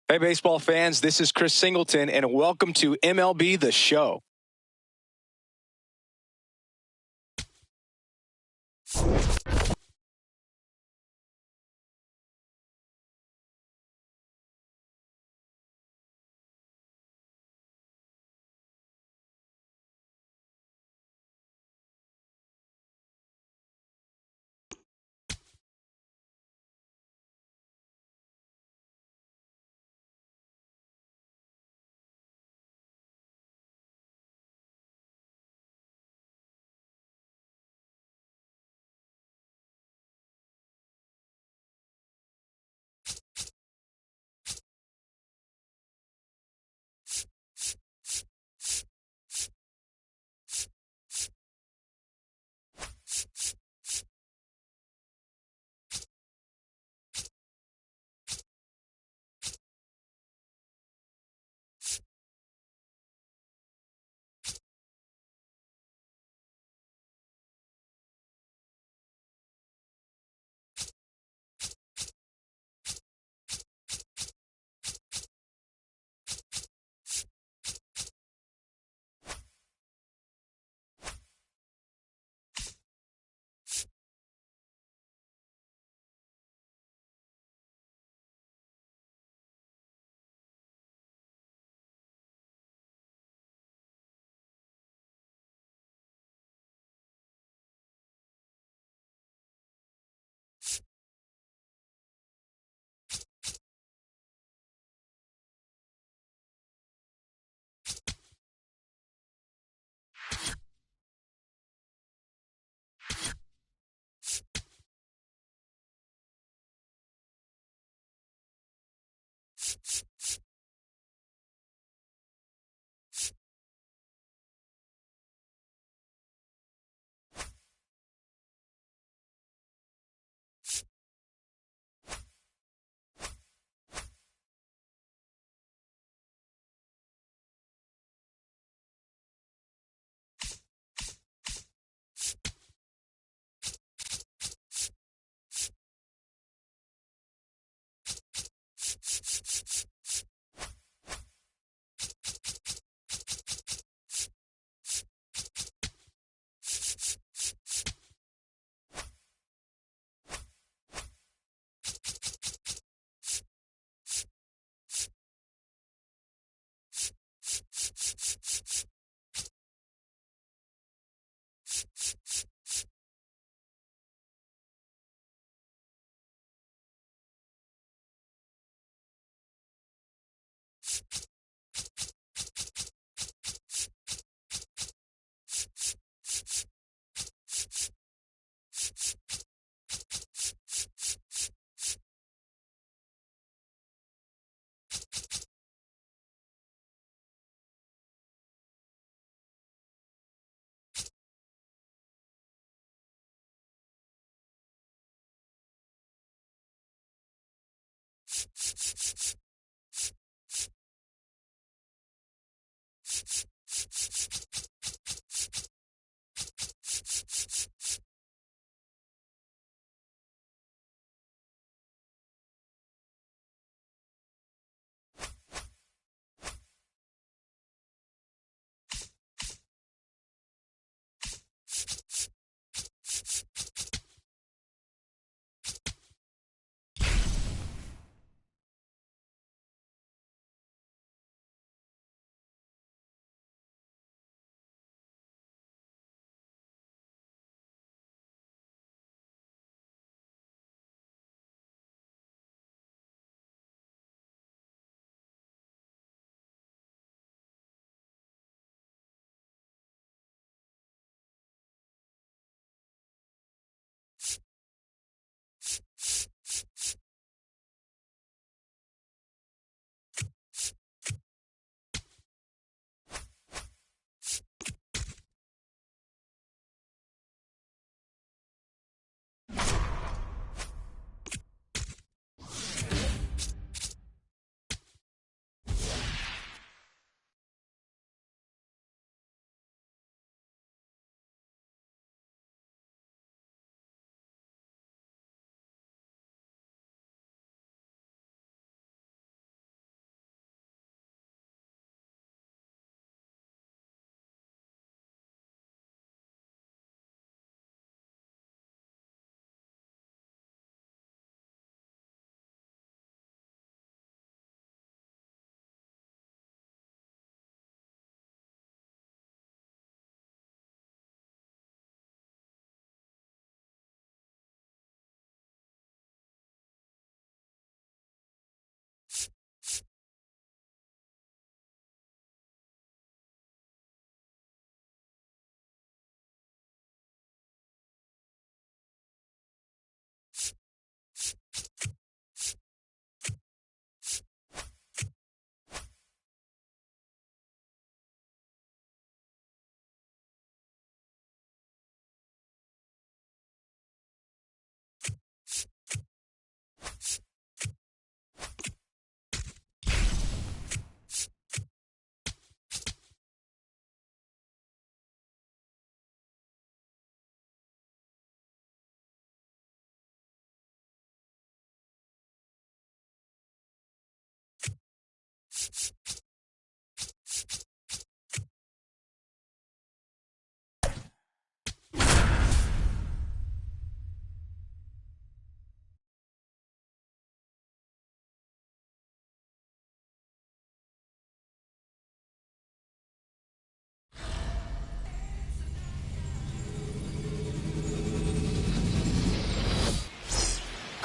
Hey, baseball fans, this is Chris Singleton, and welcome to MLB The Show.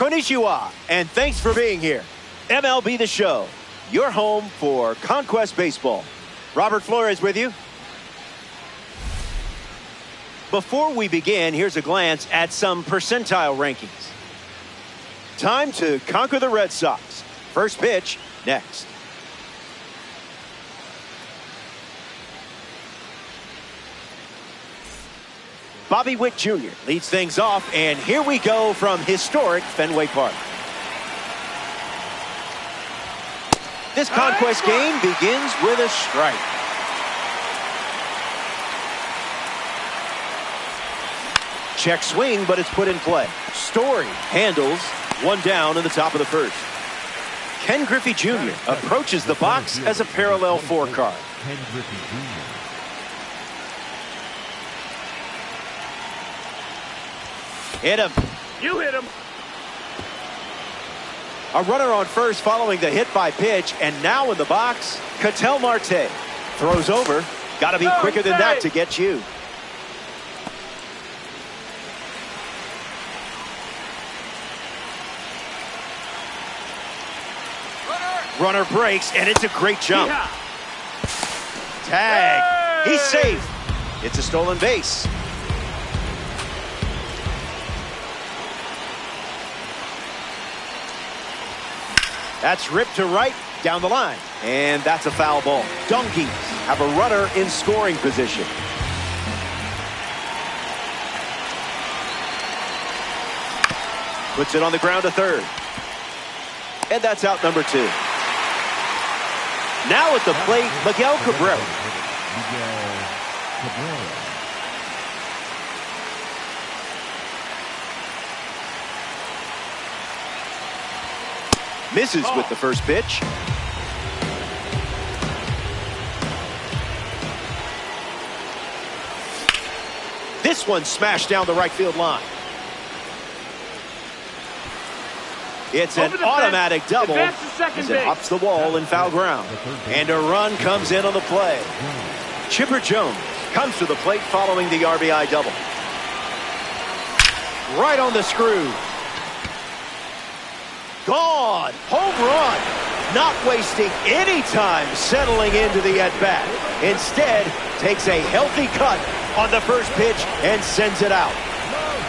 Konnichiwa, and thanks for being here. MLB The Show, your home for Conquest Baseball. Robert Flores with you. Before we begin, here's a glance at some percentile rankings. Time to conquer the Red Sox. First pitch, next. Bobby Witt Jr. leads things off, and here we go from historic Fenway Park. This conquest game begins with a strike. Check swing, but it's put in play. Story handles one down in the top of the first. Ken Griffey Jr. approaches the box as a parallel four card. Ken Griffey Jr. Hit him. You hit him. A runner on first following the hit by pitch, and now in the box, Ketel Marte throws over. Got to be quicker than that to get you. Runner breaks, and it's a great jump. Yeah. Tag. He's safe. It's a stolen base. That's ripped to right, down the line. And that's a foul ball. Donkeys have a runner in scoring position. Puts it on the ground to third. And that's out number 2. Now at the plate, Miguel Cabrera. Miguel Cabrera. Misses with the first pitch. This one smashed down the right field line. It's an automatic double as it hops the wall in foul ground. And a run comes in on the play. Chipper Jones comes to the plate following the RBI double. Right on the screw. Gone. Home run. Not wasting any time settling into the at-bat. Instead, takes a healthy cut on the first pitch and sends it out.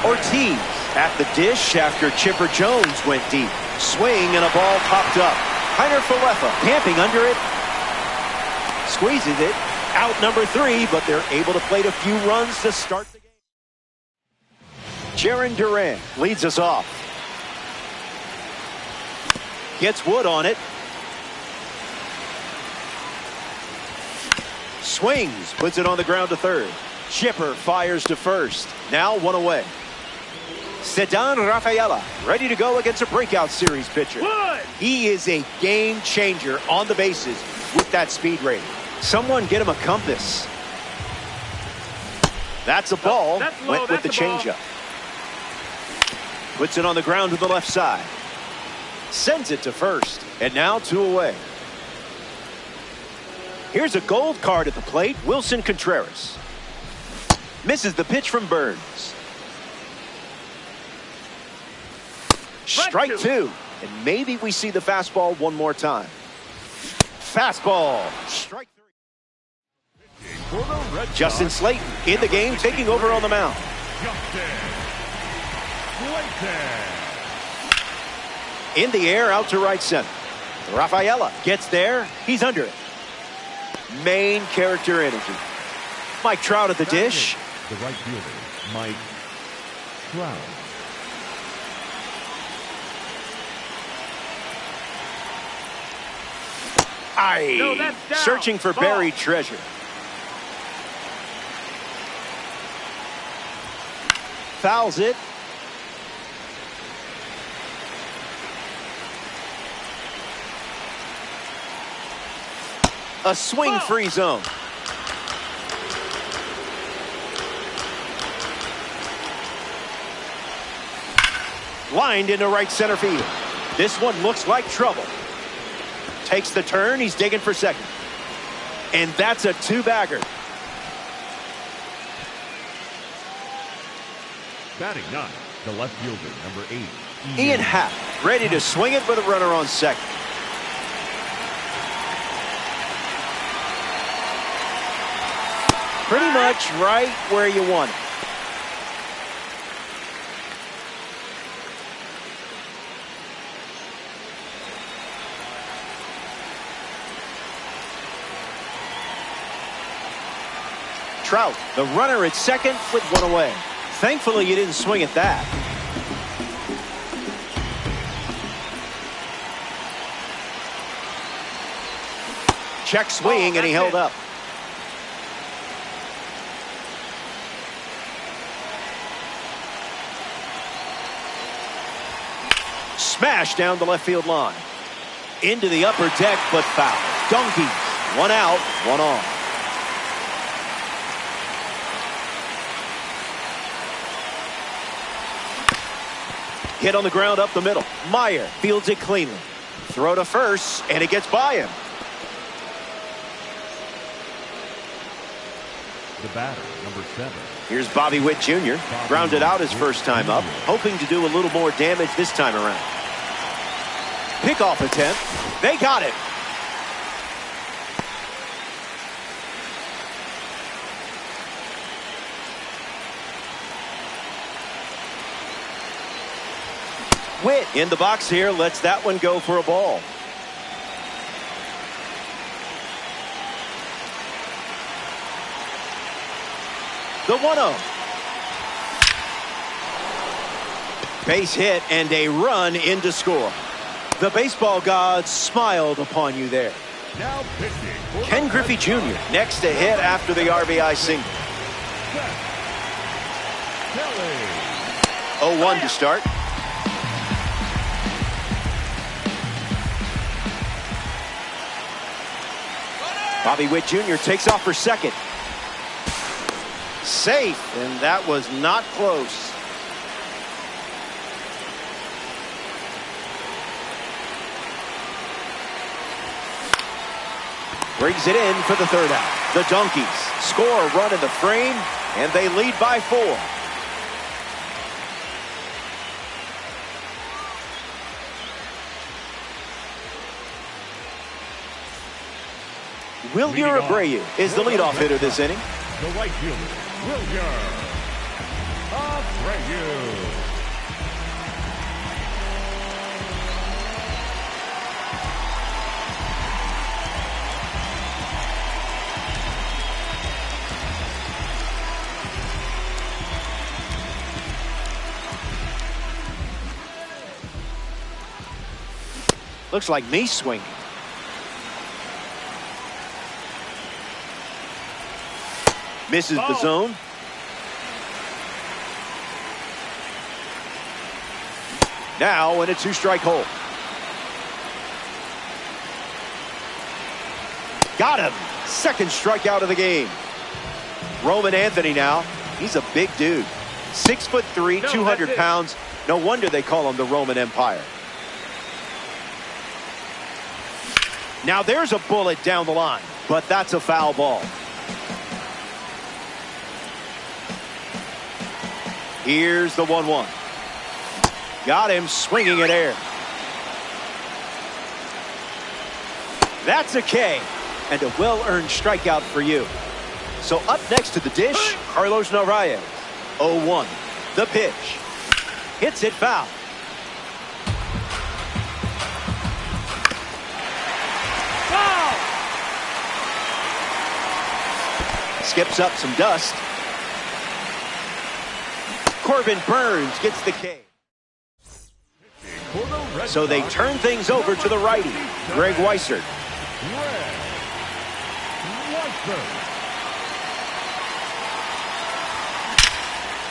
Ortiz at the dish after Chipper Jones went deep. Swing and a ball popped up. Heiner Falefa camping under it. Squeezes it. Out number 3, but they're able to plate a few runs to start the game. Jarren Duran leads us off. Gets Wood on it. Swings, puts it on the ground to third. Chipper fires to first. Now 1 away. Ceddanne Rafaela ready to go against a breakout series pitcher. Wood. He is a game changer on the bases with that speed rating. Someone get him a compass. That's a ball. Went with the changeup. Puts it on the ground to the left side. Sends it to first. And now 2 away. Here's a gold card at the plate. Wilson Contreras. Misses the pitch from Burns. Strike 2. And maybe we see the fastball one more time. Fastball. Strike 3. Justin Slayton in the game, taking over on the mound. In the air, out to right center. Rafaela gets there. He's under it. Main character energy. Mike Trout at the dish. The right fielder, Mike Trout. No, that's down. Searching for buried treasure. Fouls it. A swing-free zone. Lined into right center field. This one looks like trouble. Takes the turn. He's digging for second. And that's a 2-bagger. Batting 9, the left fielder, number 8, Ian Happ ready to swing it with a runner on second. Pretty much right where you want it. Trout, the runner at second with one away. Thankfully, you didn't swing at that. Check swing, and he held up. Smash down the left field line. Into the upper deck, but foul. Donkeys. One out, one on. Hit on the ground up the middle. Meyer fields it cleanly. Throw to first, and it gets by him. The batter, number 7. Here's Bobby Witt Jr. Grounded out his first time up, hoping to do a little more damage this time around. Pickoff attempt. They got it. Witt in the box here, lets that one go for a ball. The 1-0. Base hit and a run in to score. The baseball gods smiled upon you there. Now pitching. Ken Griffey Jr. next to hit after the RBI single. 0-1 to start. Bobby Witt Jr. takes off for second. Safe, and that was not close. Brings it in for the third out. The Donkeys score a run in the frame, and they lead by 4. Wilyer Abreu is the leadoff hitter this inning. The right fielder, Wilyer Abreu. Looks like me swinging. Misses the zone. Now in a 2-strike hole. Got him. Second strikeout of the game. Roman Anthony now. He's a big dude. 6'3", 200 pounds. No wonder they call him the Roman Empire. Now there's a bullet down the line, but that's a foul ball. Here's the 1-1. Got him swinging at air. That's a K, and a well-earned strikeout for you. So up next to the dish, Carlos Narvaez. 0-1. The pitch. Hits it foul. Skips up some dust. Corbin Burns gets the K. So they turn things over to the righty, Greg Weissert.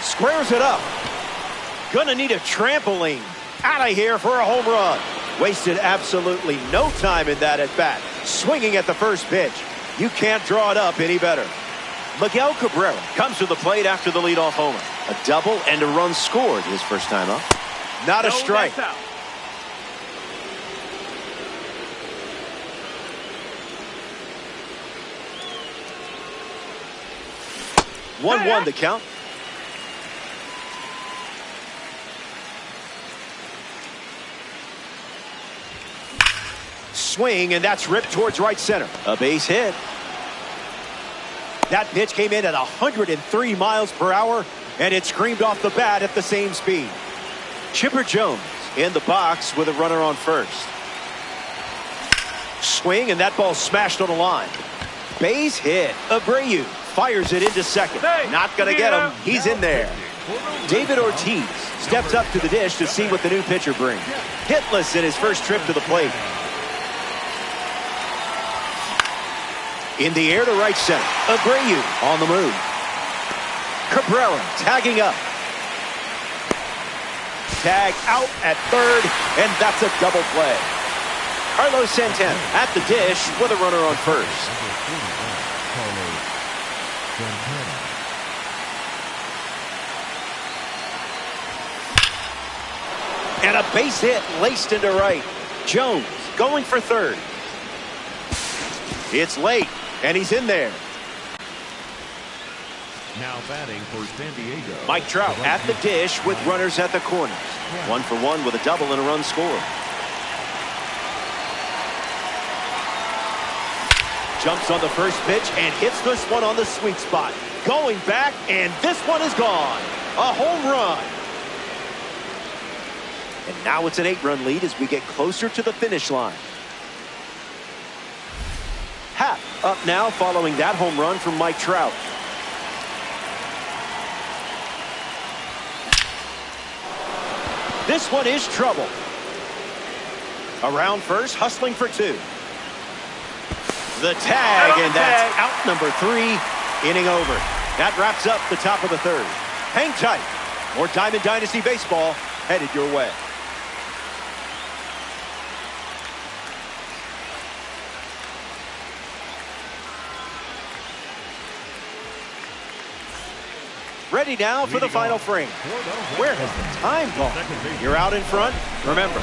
Squares it up. Gonna need a trampoline. Out of here for a home run. Wasted absolutely no time in that at bat. Swinging at the first pitch. You can't draw it up any better. Miguel Cabrera comes to the plate after the leadoff homer. A double and a run scored his first time up. Not a strike. 1-1 the count. swing, and that's ripped towards right center. A base hit. That pitch came in at 103 miles per hour, and it screamed off the bat at the same speed. Chipper Jones in the box with a runner on first. Swing, and that ball smashed on the line. Base hit. Abreu fires it into second. Not going to get him. He's in there. David Ortiz steps up to the dish to see what the new pitcher brings. Hitless in his first trip to the plate. In the air to right center. Abreu on the move. Cabrera tagging up. Tag out at third, and that's a double play. Carlos Santana at the dish with a runner on first. And a base hit laced into right. Jones going for third. It's late, and he's in there. Now batting for San Diego, Mike Trout at the dish with runners at the corners. 1 for 1 with a double and a run scored. Jumps on the first pitch and hits this one on the sweet spot. Going back, and this one is gone. A home run. And now it's an 8-run lead as we get closer to the finish line. Happ up now following that home run from Mike Trout. This one is trouble. Around first, hustling for 2. The tag, and that's out number 3. Inning over. That wraps up the top of the third. Hang tight. More Diamond Dynasty baseball headed your way. Ready now for the final frame. Where has the time gone? You're out in front. Remember,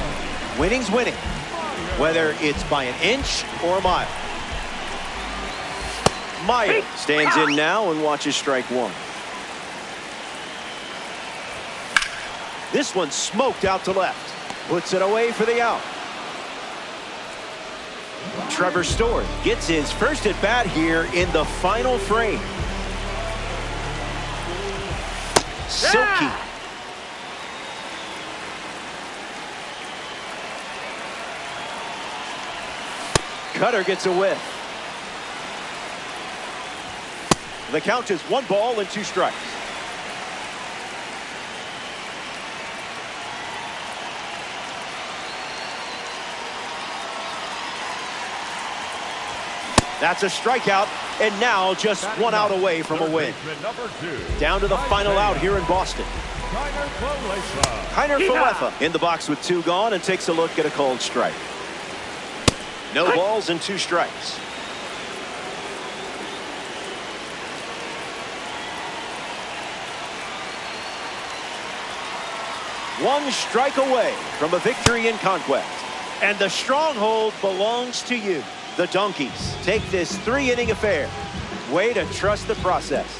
winning's winning, whether it's by an inch or a mile. Meyer stands in now and watches strike 1. This one smoked out to left. Puts it away for the out. Trevor Story gets his first at bat here in the final frame. Silky. Cutter gets a whiff. The count is 1 ball and 2 strikes. That's a strikeout, and now just 1 out away from a win. Down to the final out here in Boston. Kiner Falefa in the box with 2 gone and takes a look at a called strike. No balls and 2 strikes. One strike away from a victory in conquest. And the stronghold belongs to you. The Donkeys take this 3-inning affair. Way to trust the process.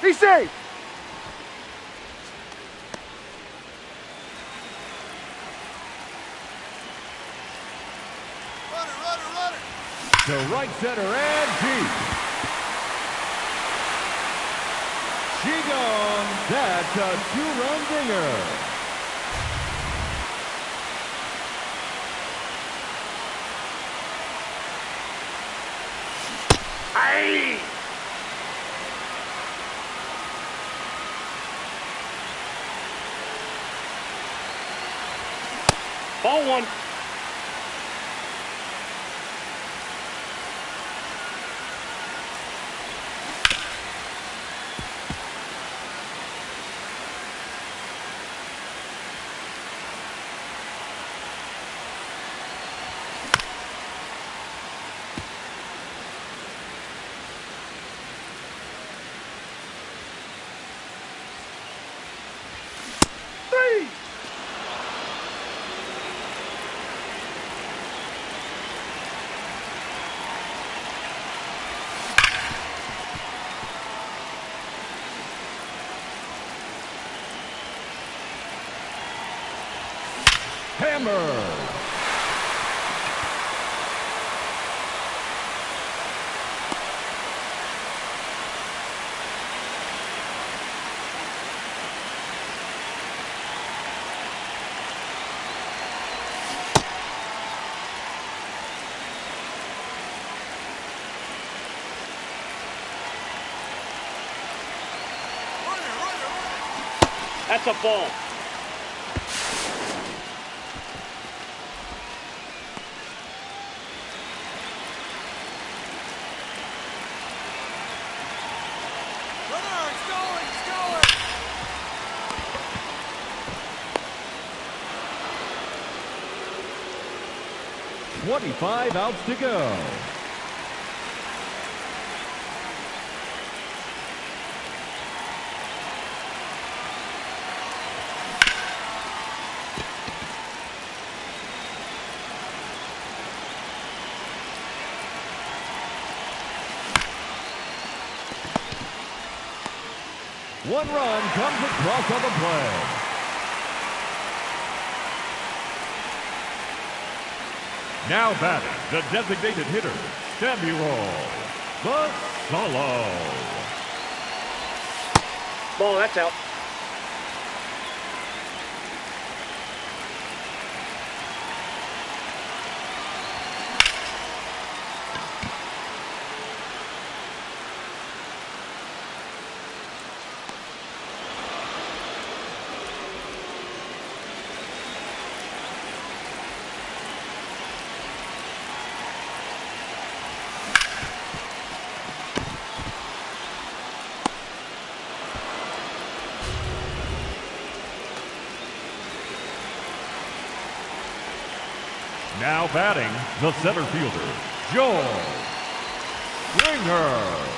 He's safe. Runner. To right center and deep. She gone. That's a 2-run dinger. Aye. Ball one. Three. Hammer. That's a ball. It's going. 25 outs to go. One run comes across on the play. Now batting, the designated hitter, Samuel the Solo. Ball, that's out. Now batting, the center fielder, Joel Springer.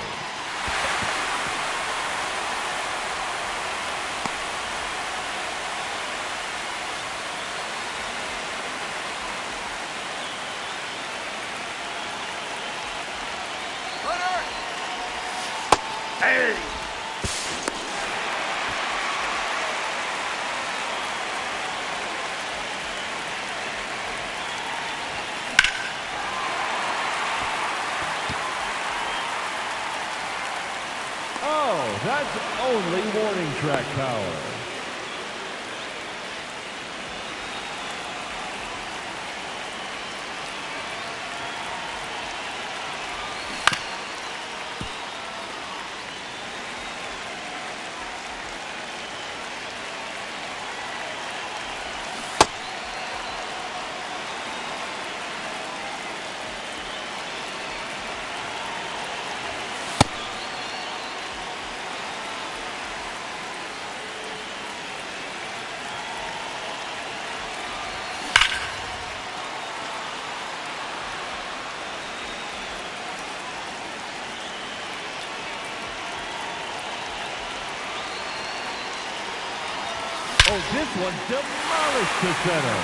Hey! Oh, that's only warning track power. Oh, this one demolished the center.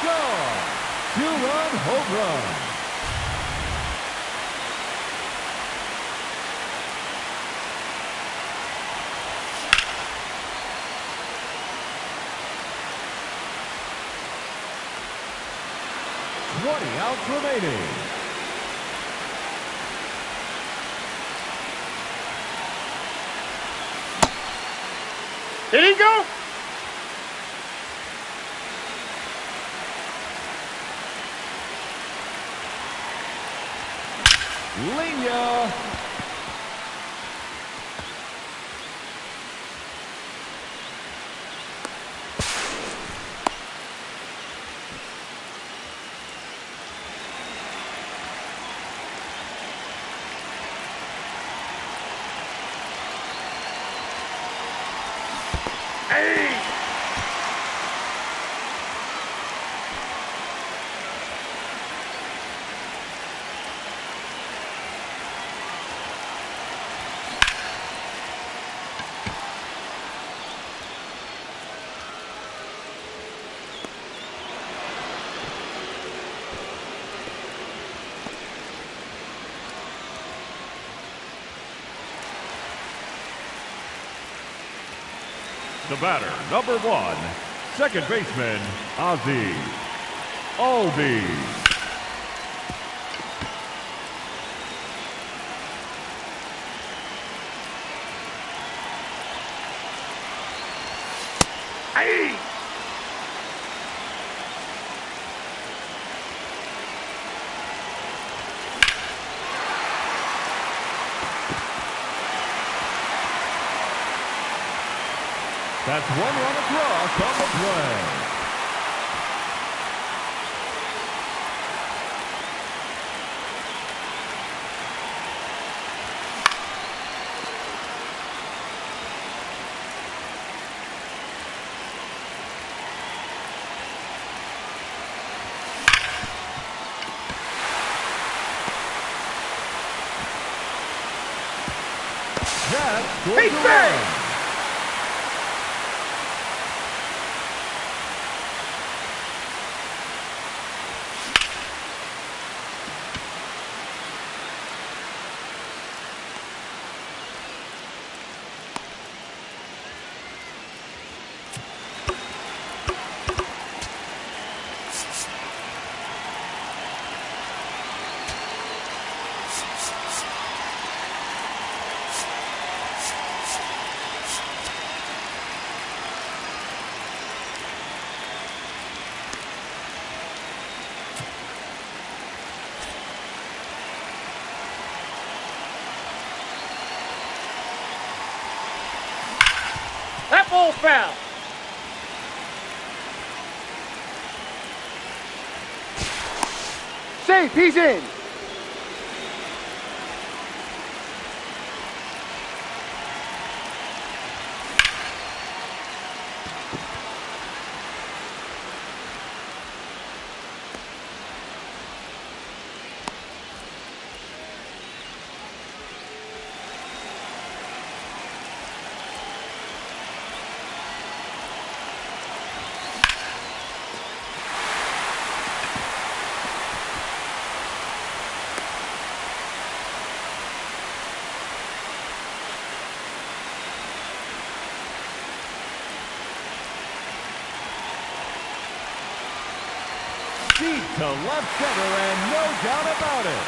Gone. Two-run home run. Twenty outs remaining. Did he go? Linya. Hey! The batter, number one, second baseman, Ozzie Albies. Hey! That's one run across on the play. That scores He's a back! run. That ball foul. Safe, he's in. Deep to left center, and no doubt about it.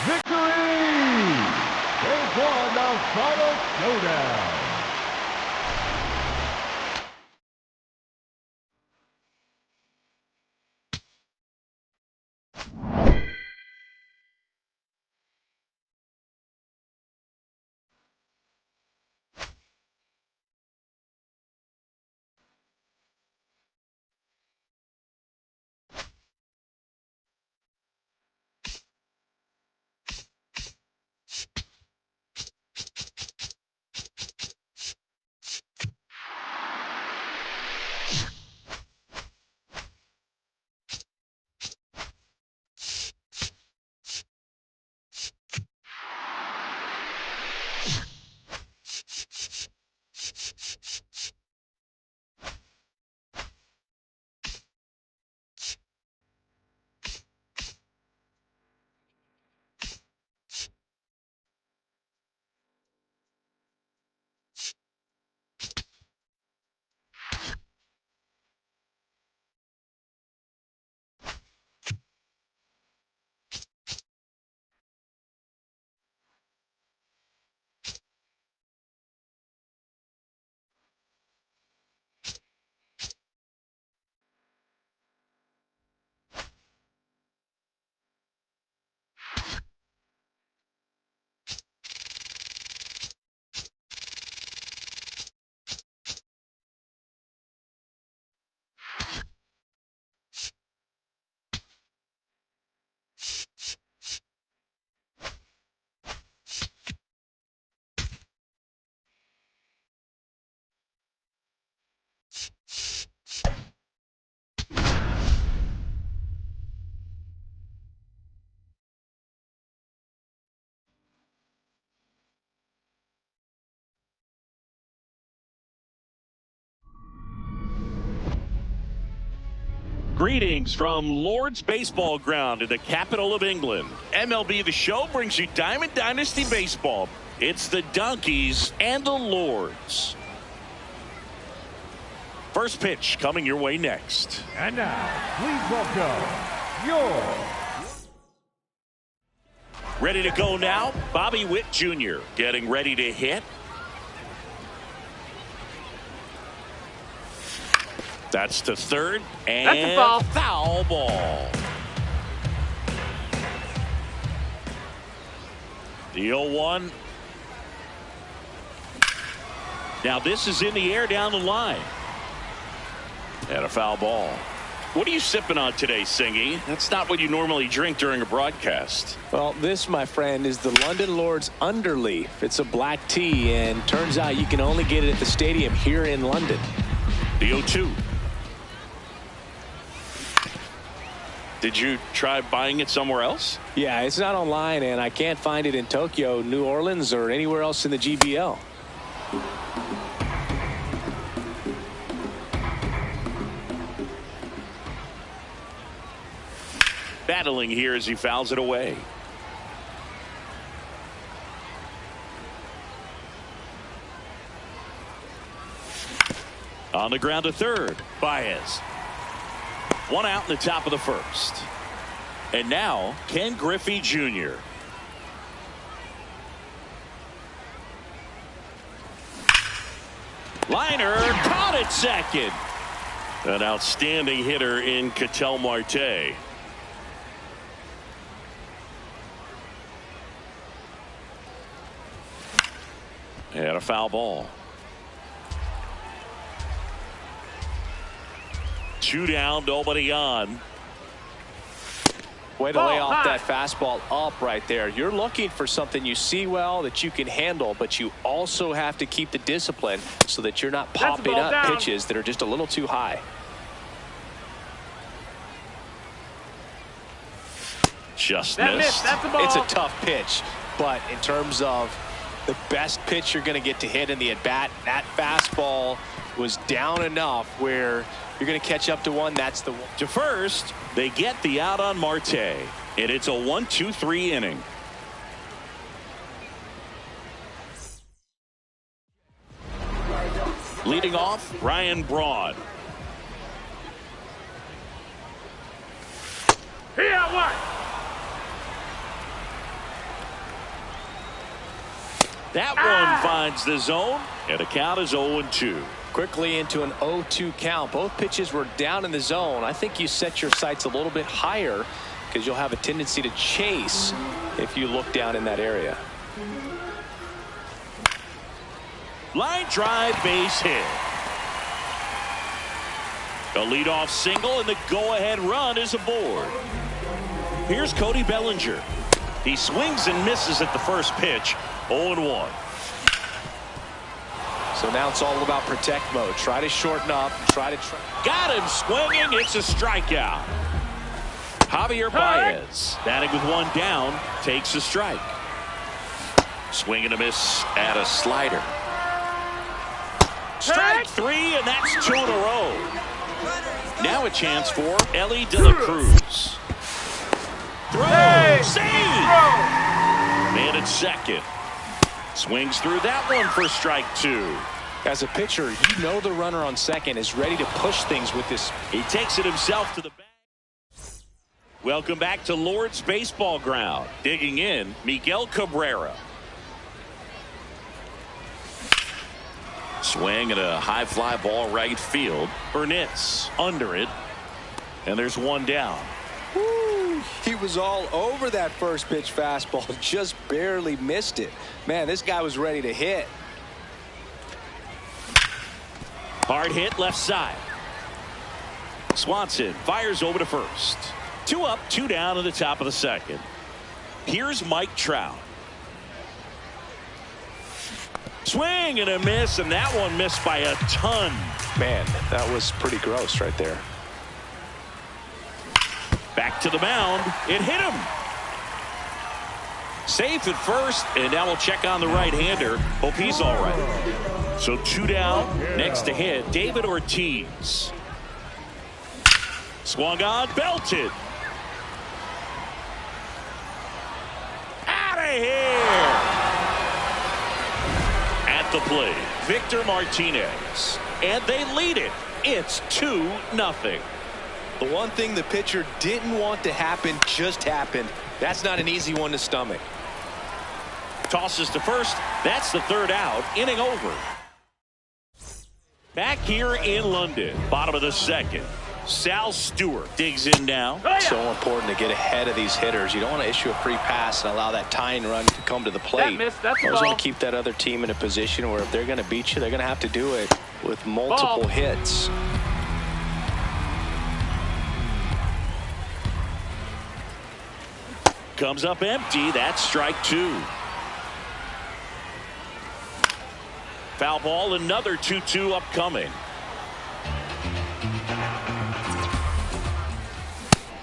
Victory! They've won the final showdown. Greetings from Lord's Baseball Ground in the capital of England. MLB The Show brings you Diamond Dynasty Baseball. It's the Donkeys and the Lords. First pitch coming your way next. And now, please welcome your... Ready to go now, Bobby Witt Jr. getting ready to hit. That's to third, and that's a foul. Foul ball. The 0-1. Now this is in the air down the line. And a foul ball. What are you sipping on today, Singy? That's not what you normally drink during a broadcast. Well, this, my friend, is the London Lords Underleaf. It's a black tea, and turns out you can only get it at the stadium here in London. The 0-2. Did you try buying it somewhere else? Yeah, it's not online, and I can't find it in Tokyo, New Orleans, or anywhere else in the GBL. Battling here as he fouls it away. On the ground to third, Baez. One out in the top of the first. And now, Ken Griffey Jr. Liner caught at second. An outstanding hitter in Ketel Marte. And a foul ball. 2 down, nobody on. Way to lay off that fastball up right there. You're looking for something you see well that you can handle, but you also have to keep the discipline so that you're not popping up pitches that are just a little too high. Just missed. That's a ball. It's a tough pitch, but in terms of the best pitch you're going to get to hit in the at-bat, that fastball was down enough where you're going to catch up to one. That's the one. To first, they get the out on Marte, and it's a 1-2-3 inning. Leading off, Ryan Braun. Here, what? That one finds the zone, and the count is 0-2. Quickly into an 0-2 count. Both pitches were down in the zone. I think you set your sights a little bit higher because you'll have a tendency to chase if you look down in that area. Line drive, base hit. A leadoff single, and the go-ahead run is aboard. Here's Cody Bellinger. He swings and misses at the first pitch. 0-1. So now it's all about protect mode. Try to shorten up. Got him swinging. It's a strikeout. Javier Baez, batting with one down, takes a strike. Swing and a miss at a slider. Strike three, and that's 2 in a row. Now a chance for Ellie De La Cruz. Throw, save. Man at second. Swings through that one for strike 2. As a pitcher, you know the runner on second is ready to push things with this. He takes it himself to the bag. Welcome back to Lord's Baseball Ground. Digging in, Miguel Cabrera. Swing and a high fly ball right field. Burnitz under it. And there's one down. Woo, he was all over that first pitch fastball. Just barely missed it. Man, this guy was ready to hit. Hard hit left side. Swanson fires over to first. 2 up, 2 down in the top of the second. Here's Mike Trout. Swing and a miss, and that one missed by a ton. Man, that was pretty gross right there. Back to the mound. It hit him. Safe at first, and now we'll check on the right-hander. Hope he's all right. So 2 down. Next to hit, David Ortiz. Swung on, belted. Out of here. At the plate, Victor Martinez. And they lead it. It's 2-0. The one thing the pitcher didn't want to happen just happened. That's not an easy one to stomach. Tosses to first. That's the 3rd out. Inning over. Back here in London, bottom of the second. Sal Stewart digs in now. So important to get ahead of these hitters. You don't want to issue a free pass and allow that tying run to come to the plate. That's always want to keep that other team in a position where if they're going to beat you, they're going to have to do it with multiple hits. Comes up empty. That's strike 2. Foul ball, another 2-2 upcoming.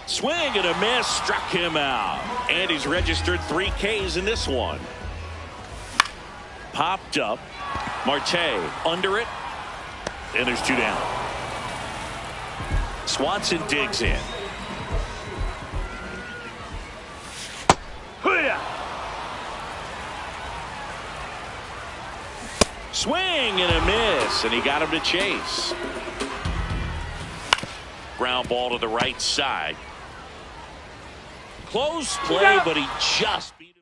Swing and a miss, struck him out. And he's registered 3 Ks in this one. Popped up. Marte under it. And there's 2 down. Swanson digs in. Swing and a miss, and he got him to chase. Ground ball to the right side. Close play, but he just beat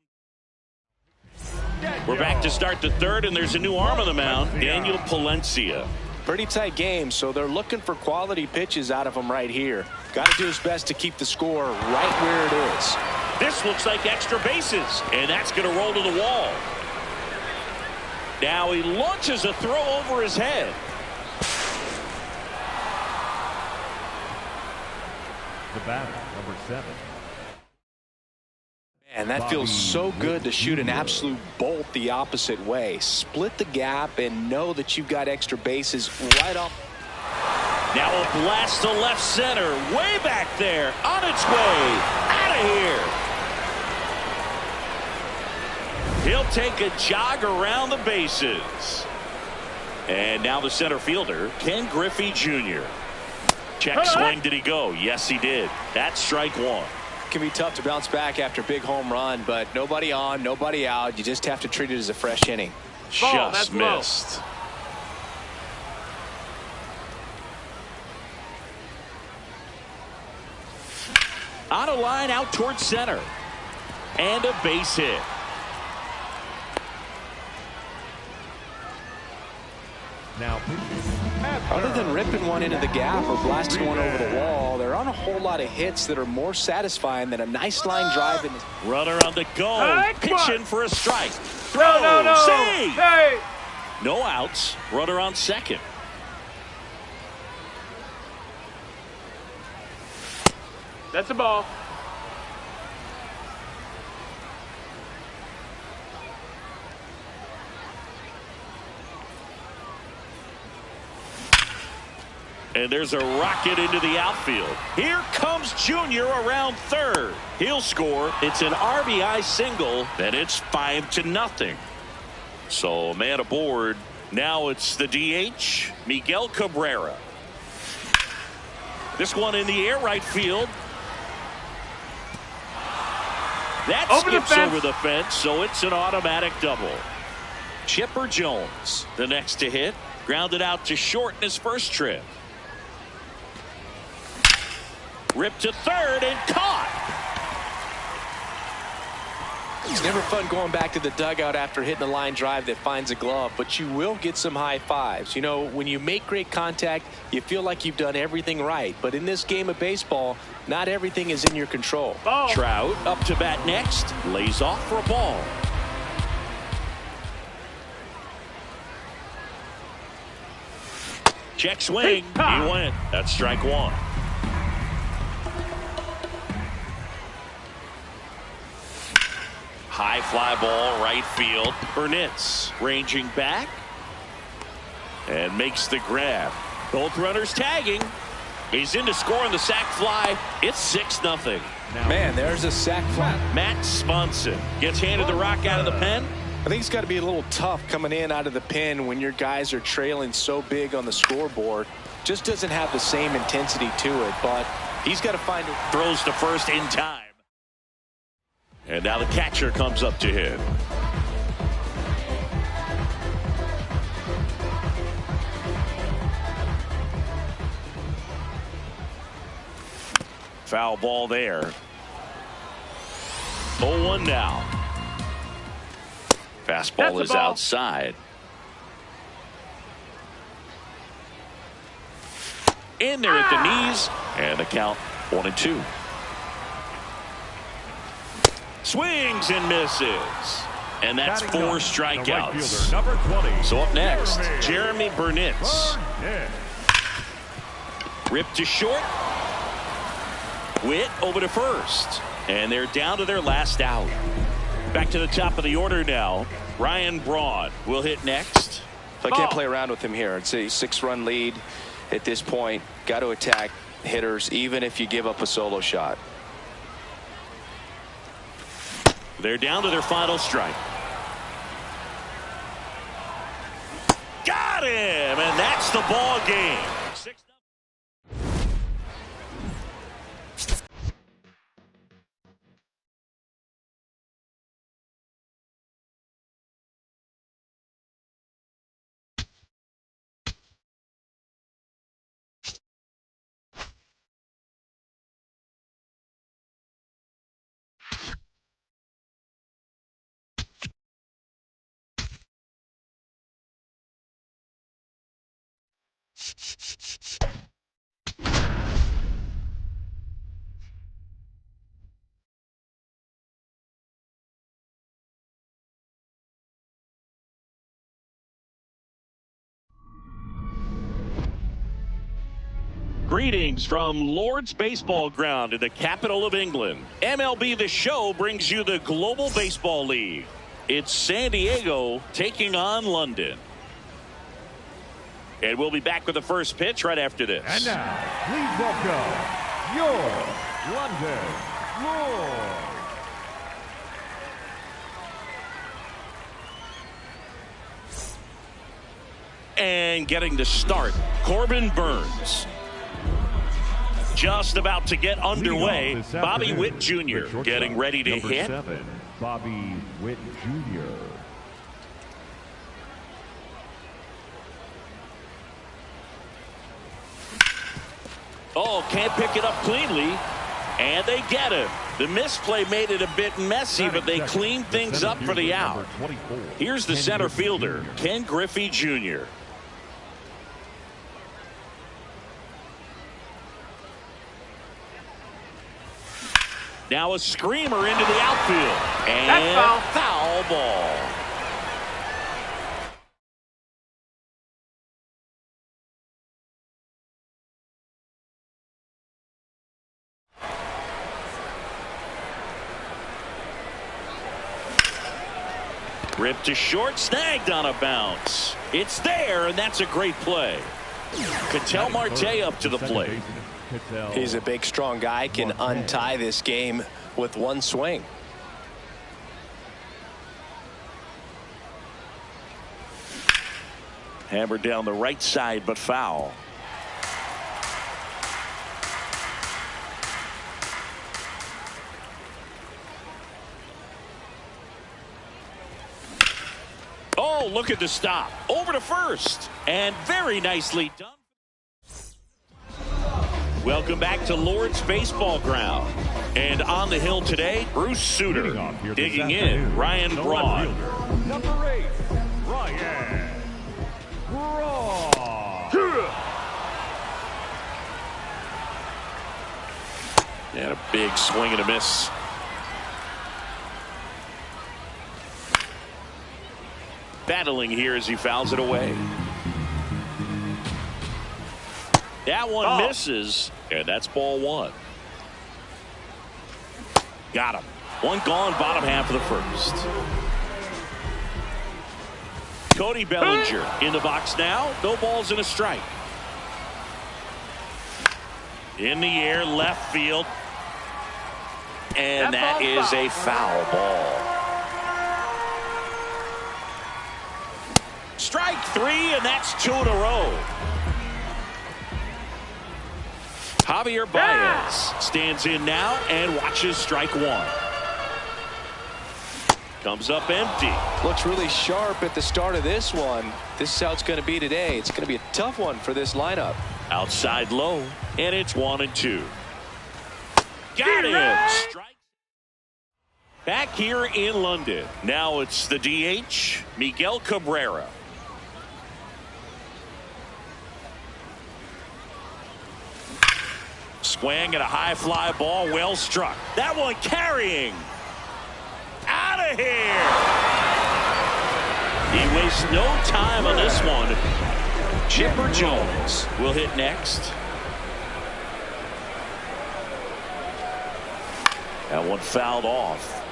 him. We're back to start the 3rd, and there's a new arm on the mound, Daniel Palencia. Pretty tight game, so they're looking for quality pitches out of him right here. Got to do his best to keep the score right where it is. This looks like extra bases, and that's going to roll to the wall. Now he launches a throw over his head. The batter, number 7. And that feels so good to shoot an absolute bolt the opposite way. Split the gap and know that you've got extra bases right off. Now a blast to left center, way back there, on its way, out of here. He'll take a jog around the bases. And now the center fielder, Ken Griffey Jr. Check swing, did he go? Yes, he did. That's strike 1. It can be tough to bounce back after a big home run, but nobody on, nobody out. You just have to treat it as a fresh inning. Just missed. On a line out towards center. And a base hit. Now Other than ripping one into the gap or blasting one over the wall, there aren't a whole lot of hits that are more satisfying than a nice line drive. Runner on the go. Pitching for a strike. Throw. No. Save. Hey. No outs. Runner on second. That's a ball. And there's a rocket into the outfield. Here comes Junior around third. He'll score. It's an RBI single, and it's 5-0. So man aboard. Now it's the DH, Miguel Cabrera. This one in the air right field. That skips over the fence, so it's an automatic double. Chipper Jones, the next to hit. Grounded out to short in his first trip. Ripped to third and caught. It's never fun going back to the dugout after hitting a line drive that finds a glove, but you will get some high fives. You know, when you make great contact, you feel like you've done everything right. But in this game of baseball, not everything is in your control. Ball. Trout up to bat next. Lays off for a ball. Check swing. He went. That's strike one. High fly ball right field. Burnitz ranging back and makes the grab. Both runners tagging. He's in to score on the sac fly. It's 6-0. Man, there's a sac fly. Matt Sponson gets handed the rock out of the pen. I think it's got to be a little tough coming in out of the pen when your guys are trailing so big on the scoreboard. Just doesn't have the same intensity to it, but he's got to find it. Throws to first in time. And now the catcher comes up to him. Foul ball there. 0-1 now. Fastball is outside. In there at the knees. And the count 1-2. Swings and misses. And that's 4 strikeouts. Number 20. So up next, Jeremy Burnitz. Ripped to short. Witt over to first. And they're down to their last out. Back to the top of the order now. Ryan Braun will hit next. I can't play around with him here. It's a 6-run lead at this point. Got to attack hitters even if you give up a solo shot. They're down to their final strike. Got him, and that's the ball game. 6-0. Greetings from Lord's Baseball Ground in the capital of England. MLB The Show brings you the Global Baseball League. It's San Diego taking on London. And we'll be back with the first pitch right after this. And now, please welcome your London Lord. And getting the start, Corbin Burns. Just about to get underway, Bobby Witt Jr. getting ready to hit. 7, Bobby Witt Jr. Oh, can't pick it up cleanly. And they get him. The misplay made it a bit messy, but they cleaned things up for the out. Here's the center fielder, Ken Griffey Jr. Now a screamer into the outfield. And foul ball. Ripped to short, snagged on a bounce. It's there, and that's a great play. Ketel Marte up to the plate. He's a big, strong guy, can untie this game with one swing. Hammered down the right side, but foul. Oh, look at the stop. Over to first. And very nicely done. Welcome back to Lord's Baseball Ground. And on the hill today, Bruce Sutter. Digging in, Ryan Braun. Number 8, Ryan Braun. And a big swing and a miss. Battling here as he fouls it away. That one misses, and that's ball one. Got him. One gone, bottom half of the first. Cody Bellinger in the box now. No balls and a strike. In the air, left field. And that is a foul ball. Strike three, and that's 2 in a row. Javier Baez stands in now and watches strike one. Comes up empty. Looks really sharp at the start of this one. This is how it's going to be today. It's going to be a tough one for this lineup. Outside low, and it's 1-2. Got him. Strike. Back here in London. Now it's the DH, Miguel Cabrera. Swing and a high fly ball, well struck. That one carrying. Out of here. He wastes no time on this one. Chipper Jones will hit next. That one fouled off.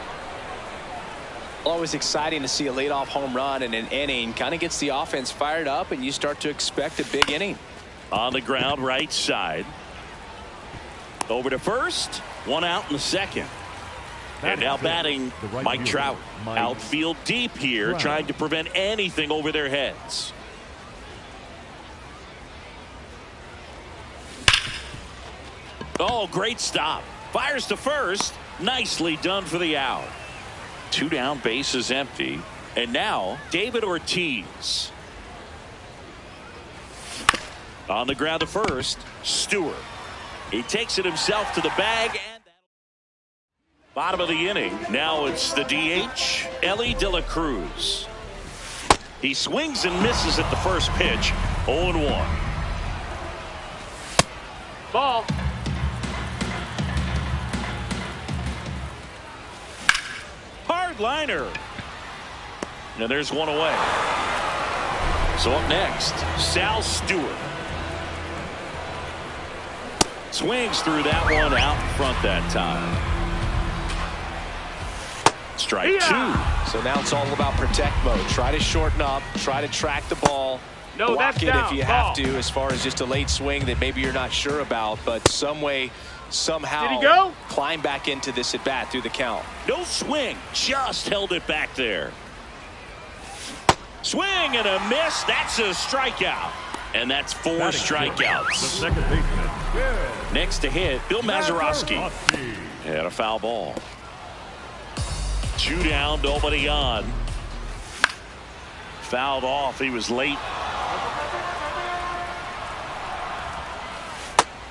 Always exciting to see a leadoff home run in an inning. Kind of gets the offense fired up, and you start to expect a big inning. On the ground, right side. Over to first. One out in the second. And now batting Mike Trout. Outfield deep here, trying to prevent anything over their heads. Oh, great stop. Fires to first. Nicely done for the out. 2 down, bases empty. And now David Ortiz. On the ground to first. Stewart. He takes it himself to the bag. And bottom of the inning. Now it's the DH, Elly De La Cruz. He swings and misses at the first pitch. 0-1. Ball. Hard liner. And there's one away. So up next, Sal Stewart. Swings through that one out in front that time. Strike 2. So now it's all about protect mode. Try to shorten up. Try to track the ball. Block it if you have to, as far as just a late swing that maybe you're not sure about. But some way, somehow, climb back into this at bat through the count. No swing. Just held it back there. Swing and a miss. That's a strikeout. And that's 4 strikeouts. The second baseman. Next to hit, Bill Mazeroski. Had a foul ball. 2 down, nobody on. Fouled off. He was late.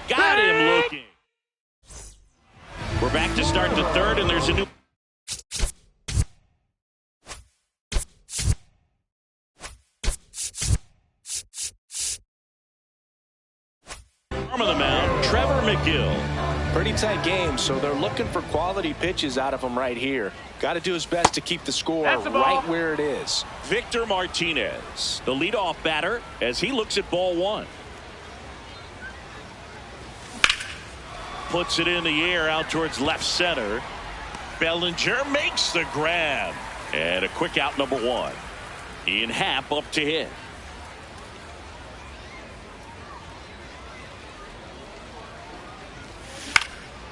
Got him looking. back to start the third, and there's a new arm of the mound, Trevor McGill. Pretty tight game, so they're looking for quality pitches out of him right here. Got to do his best to keep the score right where it is. Victor Martinez, the leadoff batter, as he looks at ball one. Puts it in the air out towards left center. Bellinger makes the grab. And a quick out, number one. Ian Happ up to hit.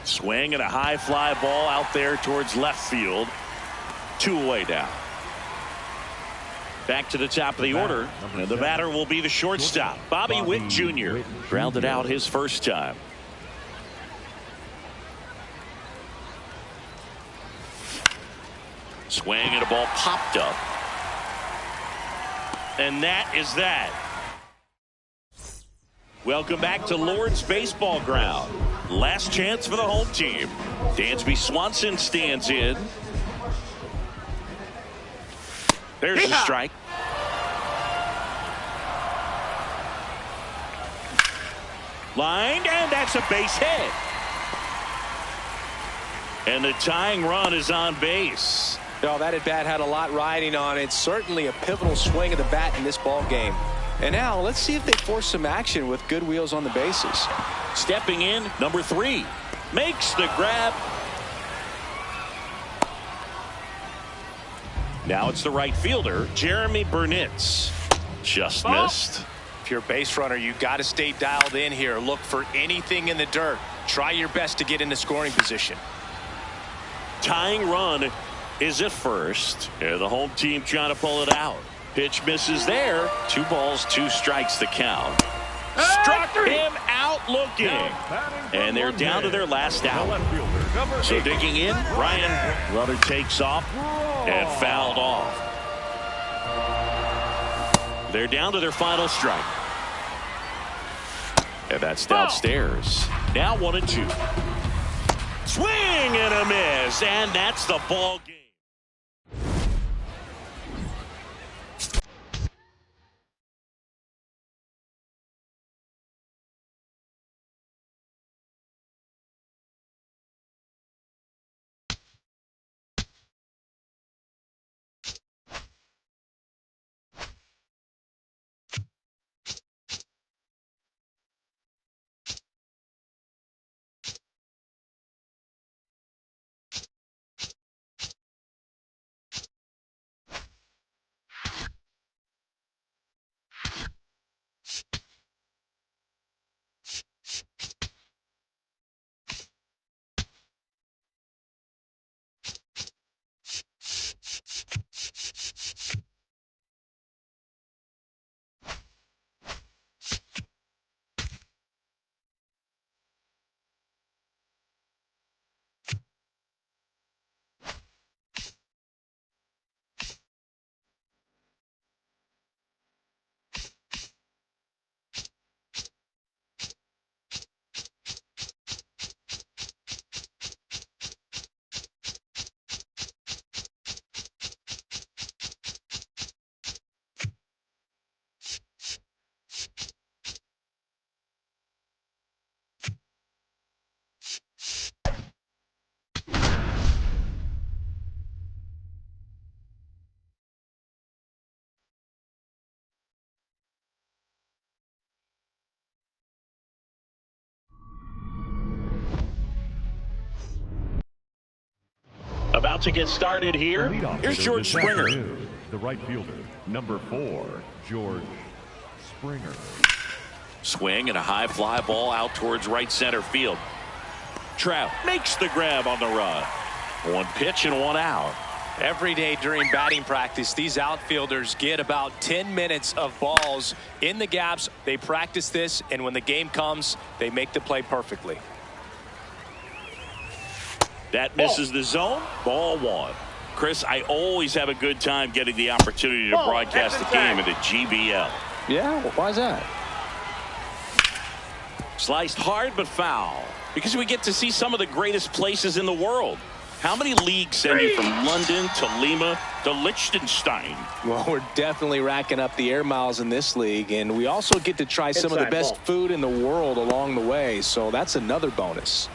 Swing and a high fly ball out there towards left field. 2 away now. Back to the top of the order. And the batter will be the shortstop, Bobby Witt Jr. Grounded out his first time. Swing and a ball popped up. And that is that. Welcome back to Lord's Baseball Ground. Last chance for the home team. Dansby Swanson stands in. There's the strike. Lined, and that's a base hit. And the tying run is on base. No, that at bat had a lot riding on it. Certainly a pivotal swing of the bat in this ball game. And now let's see if they force some action with good wheels on the bases. Stepping in, number 3 makes the grab. Now it's the right fielder, Jeremy Burnitz. Just missed. If you're a base runner, you got to stay dialed in here. Look for anything in the dirt. Try your best to get into scoring position. Tying run is at first. And the home team trying to pull it out. Pitch misses there. 2 balls, 2 strikes the count. Struck him out looking. And they're down to their last out. So digging in, Ryan Rudder takes off and fouled off. They're down to their final strike. And that's downstairs. Now 1-2. Swing and a miss. And that's the ball game. About to get started here. Here's George Springer. The right fielder, number 4, George Springer. Swing and a high fly ball out towards right center field. Trout makes the grab on the run. 1 pitch and 1 out. Every day during batting practice, these outfielders get about 10 minutes of balls in the gaps. They practice this, and when the game comes, they make the play perfectly. That misses the zone. Ball 1. Chris, I always have a good time getting the opportunity to broadcast the game in the GBL. Yeah, why is that? Sliced hard but foul. Because we get to see some of the greatest places in the world. How many leagues send you from London to Lima to Liechtenstein? Well, we're definitely racking up the air miles in this league, and we also get to try some of the best food in the world along the way, so that's another bonus.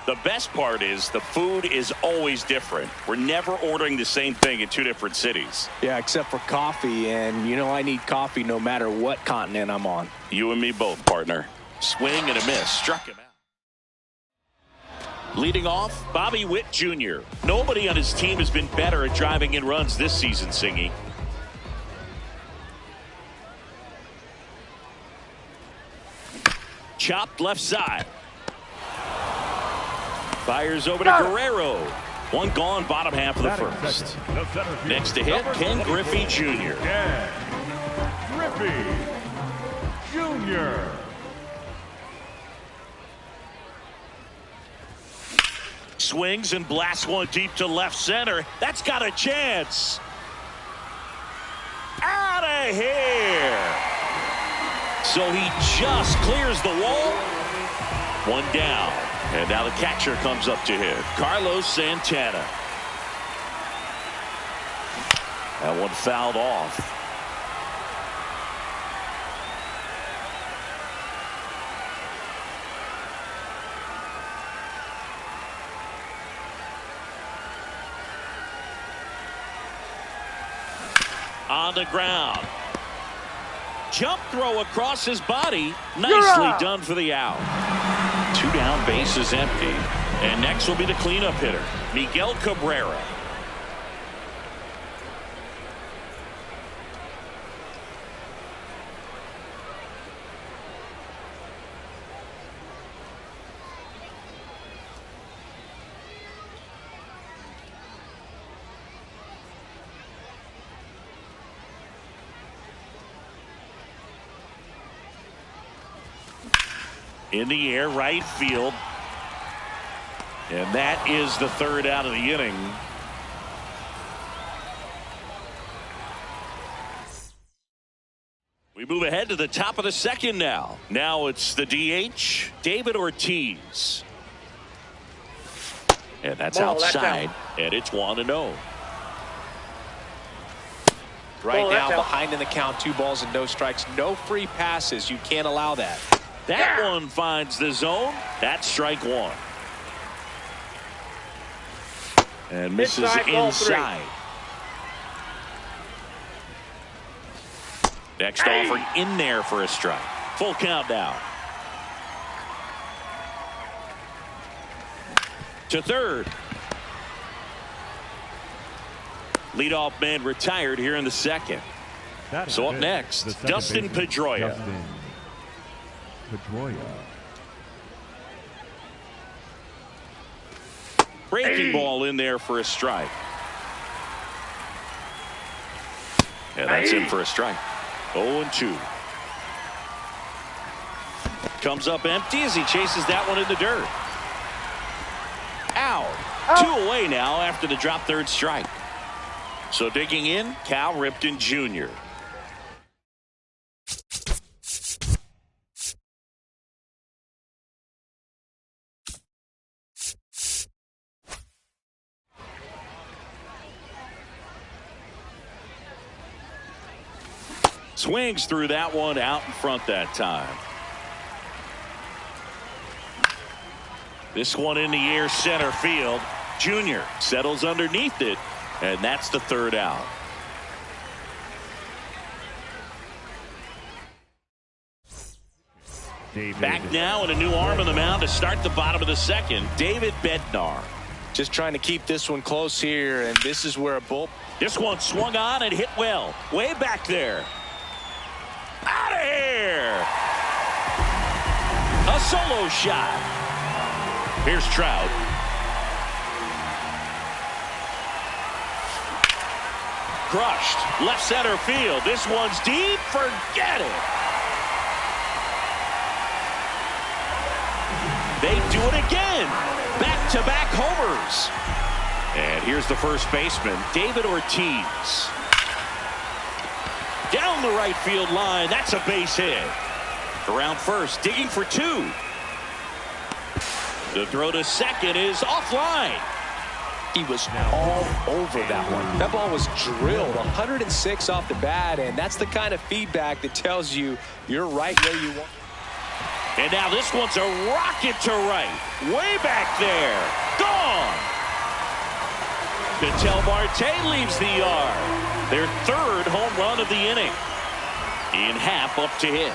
The best part is the food is always different. We're never ordering the same thing in 2 different cities. Yeah, except for coffee, and you know I need coffee no matter what continent I'm on. You and me both, partner. Swing and a miss. Struck him out. Leading off, Bobby Witt Jr. Nobody on his team has been better at driving in runs this season, Singy. Chopped left side. Fires over to Guerrero. One gone, bottom half of the first. Next to hit, Ken Griffey Jr. Ken Griffey Jr. Swings and blasts one deep to left center. That's got a chance. Out of here. So he just clears the wall. One down. And now the catcher comes up to hit. Carlos Santana. That one fouled off. On the ground. Jump throw across his body. Nicely done for the out. 2 down, base is empty. And next will be the cleanup hitter, Miguel Cabrera. In the air, right field. And that is the 3rd out of the inning. We move ahead to the top of the 2nd now. Now it's the DH, David Ortiz. And that's outside. And it's 1-0. Right now, behind in the count, 2 balls and no strikes. No free passes. You can't allow that. That one finds the zone. That's strike 1. And misses inside. Next offering in there for a strike. Full count now. To 3rd. Leadoff man retired here in the 2nd. So up next, Dustin Pedroia. Breaking ball in there for a strike. And that's in for a strike. 0-2. Comes up empty as he chases that one in the dirt. Out. 2 away now after the drop 3rd strike. So digging in, Cal Ripken Jr. Swings through that one, out in front that time. This one in the air, center field. Jr. settles underneath it, and that's the 3rd out. Back now, and a new arm on the mound to start the bottom of the 2nd. David Bednar. Just trying to keep this one close here, and this is where a bull. This one swung on and hit well. Way back there. Out of here. A solo shot. Here's Trout. Crushed. Left center field. This one's deep. Forget it. They do it again. Back-to-back homers. And here's the first baseman, David Ortiz. down the right field line. That's a base hit. Around first, digging for two. The throw to second is offline. He was all over that one. That ball was drilled 106 off the bat, and that's the kind of feedback that tells you you're right where you want. And now this one's a rocket to right. Way back there. Gone. Ketel Marte leaves the yard. Their third home run of the inning. In half up to hit.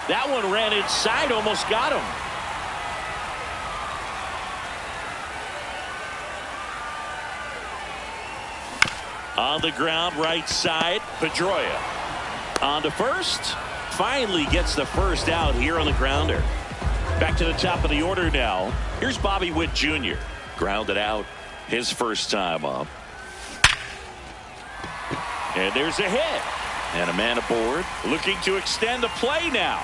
That one ran inside, almost got him. On the ground, right side, Pedroia. On to first. Finally gets the first out here on the grounder. Back to the top of the order now. Here's Bobby Witt Jr. Grounded out his first time up. And there's a hit. And a man aboard looking to extend the play now.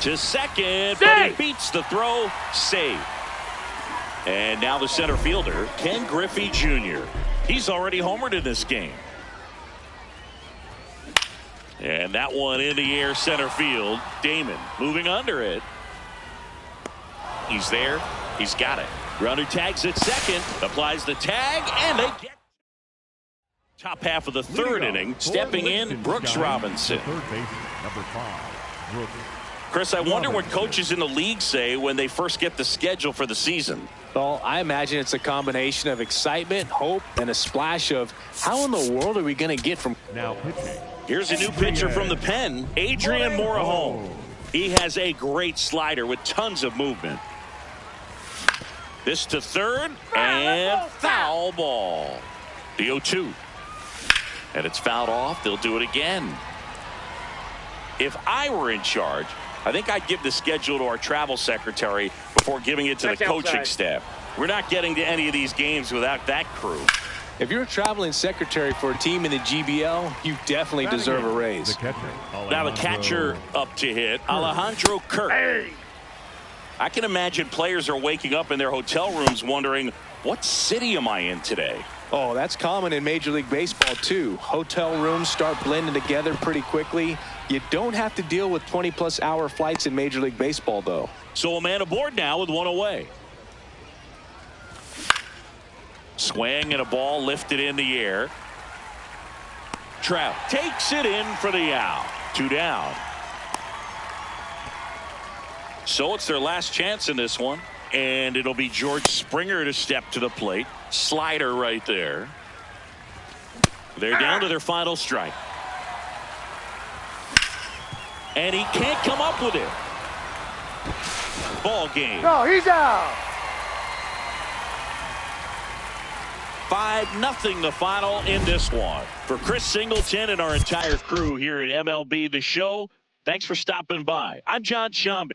To second, but he beats the throw. Save. And now the center fielder, Ken Griffey Jr. He's already homered in this game. And that one in the air center field. Damon moving under it. He's there. He's got it. Runner tags at second. Applies the tag. And they get top half of the third inning. Stepping in, Brooks Robinson. Third baseman, number 5, Brooks. Chris, I wonder what coaches in the league say when they first get the schedule for the season. Well, I imagine it's a combination of excitement, hope, and a splash of how in the world are we going to get from. Now pitching. Here's a new pitcher from the pen, Adrian Morejon. He has a great slider with tons of movement. This to third, and foul ball. The 0-2. And it's fouled off. They'll do it again. If I were in charge, I think I'd give the schedule to our travel secretary before giving it to the coaching staff. We're not getting to any of these games without that crew. If you're a traveling secretary for a team in the GBL, you definitely deserve a raise. The catcher. Now the catcher up to hit, Alejandro Kirk. Hey. I can imagine players are waking up in their hotel rooms wondering, what city am I in today? Oh, that's common in Major League Baseball, too. Hotel rooms start blending together pretty quickly. You don't have to deal with 20-plus hour flights in Major League Baseball, though. So a man aboard now with one away. Swing and a ball lifted in the air. Trout takes it in for the out. 2 down. So it's their last chance in this one. And it'll be George Springer to step to the plate. Slider right there. They're down to their final strike. And he can't come up with it. Ball game. No, he's out. 5-0 the final in this one. For Chris Singleton and our entire crew here at MLB The Show, thanks for stopping by. I'm John Shambi.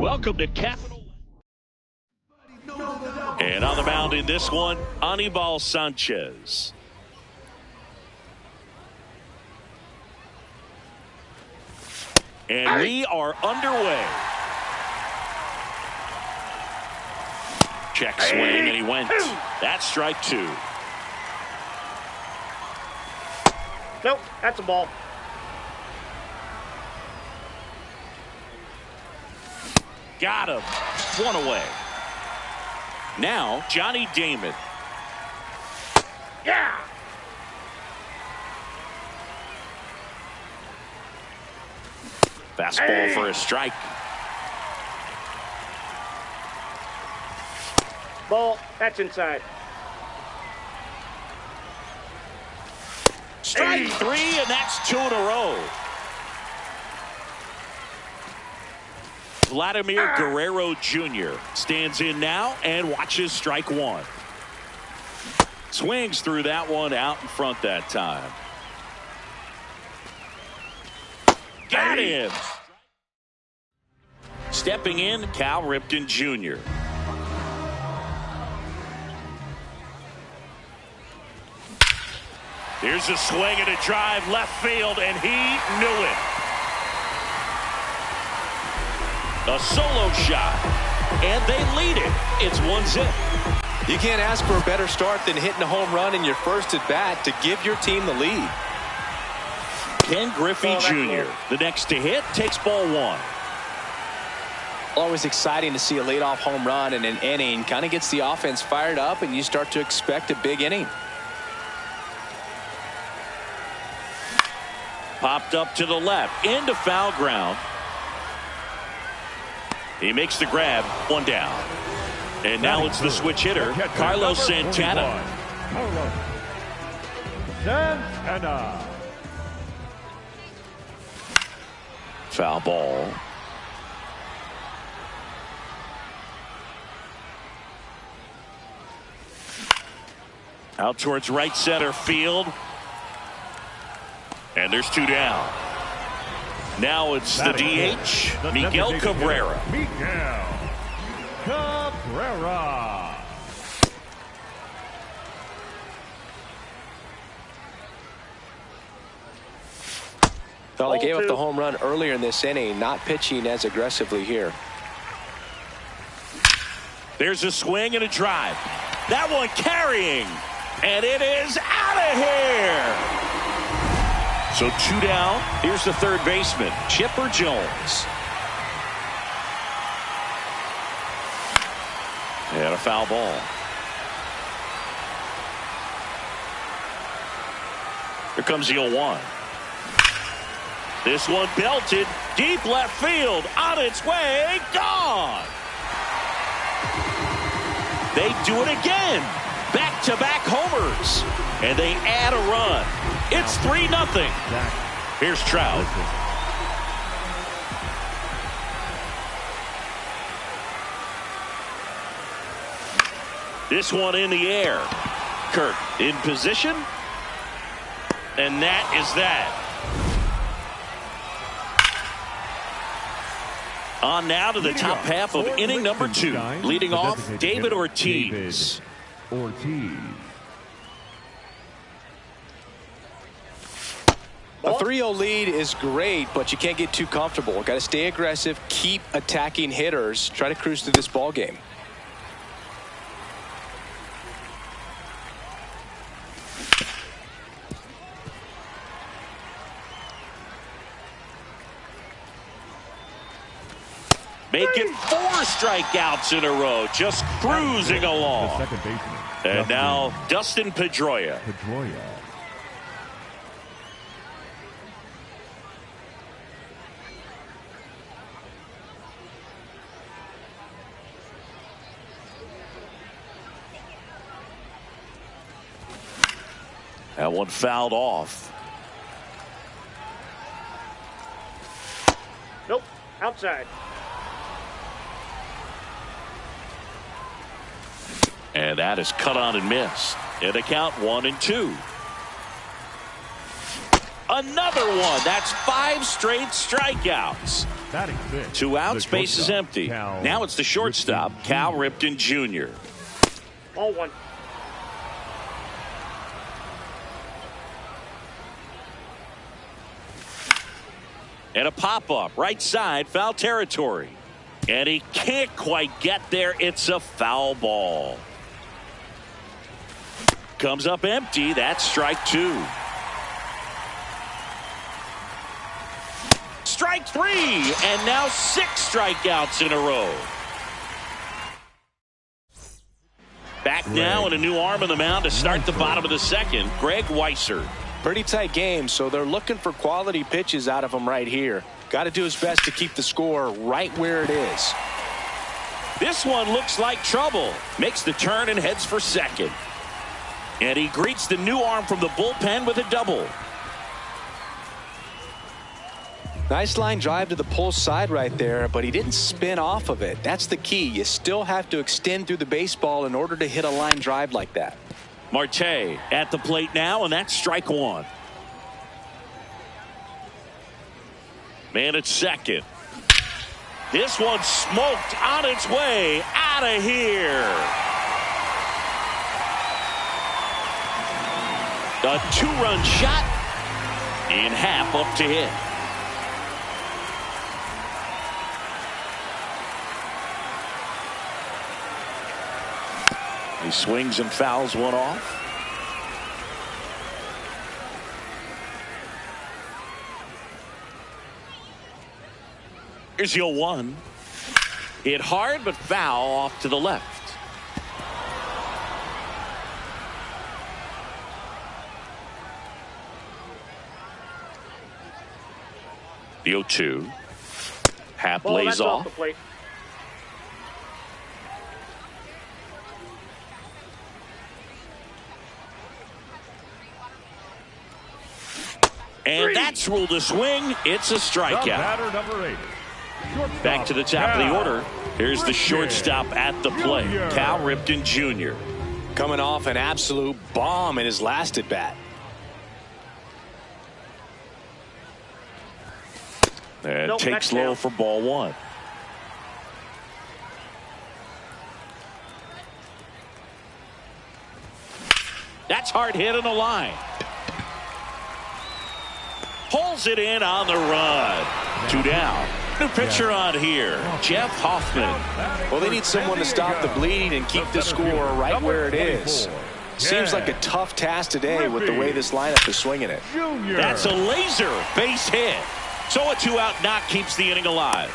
Welcome to Capital. And on the mound in this one, Anibal Sanchez. And we are underway. Check swing, and he went. That's strike two. Nope, that's a ball. Got him. One away. Now, Johnny Damon. Yeah. Fastball for a strike. Ball, that's inside. Strike three, and that's two in a row. Vladimir Guerrero Jr. stands in now and watches strike one. Swings through that one out in front that time. Got him. Stepping in, Cal Ripken Jr. Here's a swing and a drive left field, and he knew it. A solo shot, and they lead it. It's 1-0. You can't ask for a better start than hitting a home run in your first at bat to give your team the lead. Ken Griffey Jr., the next to hit, takes ball one. Always exciting to see a leadoff home run in an inning. Kind of gets the offense fired up, and you start to expect a big inning. Popped up to the left, into foul ground. He makes the grab, one down. And now it's the switch hitter, Carlos Santana. Carlos Santana. Foul ball. Out towards right center field. And there's two down. Now it's the DH, Miguel Cabrera. Miguel Cabrera. Well, he gave up the home run earlier in this inning, not pitching as aggressively here. There's a swing and a drive. That one carrying. And it is out of here. So two down. Here's the third baseman, Chipper Jones. And a foul ball. Here comes the 0-1. This one belted deep left field, on its way, gone. They do it again. Back-to-back homers. And they add a run. It's 3-0. Here's Trout. This one in the air. Kirk in position. And that is that. On now to the top half of inning number 2. Leading off, David Ortiz. A 3-0 lead is great, but you can't get too comfortable. Got to stay aggressive, keep attacking hitters, try to cruise through this ball game. Making 4 strikeouts in a row, just cruising along. And now Dustin Pedroia. That one fouled off. Nope, outside. And that is cut on and missed. And a count 1-2. Another one. That's 5 straight strikeouts. Batting fifth, 2 outs, the base is shortstop, empty. Cal Now it's the shortstop, Ripken Cal Jr. Ripken Jr. Ball 1. And a pop-up, right side, foul territory. And he can't quite get there. It's a foul ball. Comes up empty. That's strike 2. Strike 3. And now 6 strikeouts in a row. Back now and a new arm on the mound to start the bottom of the second. Greg Weisser. Pretty tight game, so they're looking for quality pitches out of him right here. Got to do his best to keep the score right where it is. This one looks like trouble. Makes the turn and heads for second. And he greets the new arm from the bullpen with a double. Nice line drive to the pull side right there, but he didn't spin off of it. That's the key. You still have to extend through the baseball in order to hit a line drive like that. Marte at the plate now, and that's strike 1. Man at second. This one smoked on its way out of here. A 2-run shot in half up to hit. He swings and fouls one off. Here's the 0-1. Hit hard but foul off to the left. The 0-2. Half Ball, lays that's off. the plate. And that's ruled a swing. It's a The strikeout. batter, number 8. Shortstop, Back to the top of the Cal order. Here's the shortstop at the plate, Jr. Cal Ripken Jr. Coming off an absolute bomb in his last at bat. And Nope, takes that's low down. for ball 1. That's hard hit on the line. Pulls it in on the run. 2 down. New pitcher on here, Jeff Hoffman. Well, they need someone to stop the bleeding and keep the score right where it is. Seems like a tough task today with the way this lineup is swinging it. Jr. That's a laser base hit. So a 2-out knock keeps the inning alive.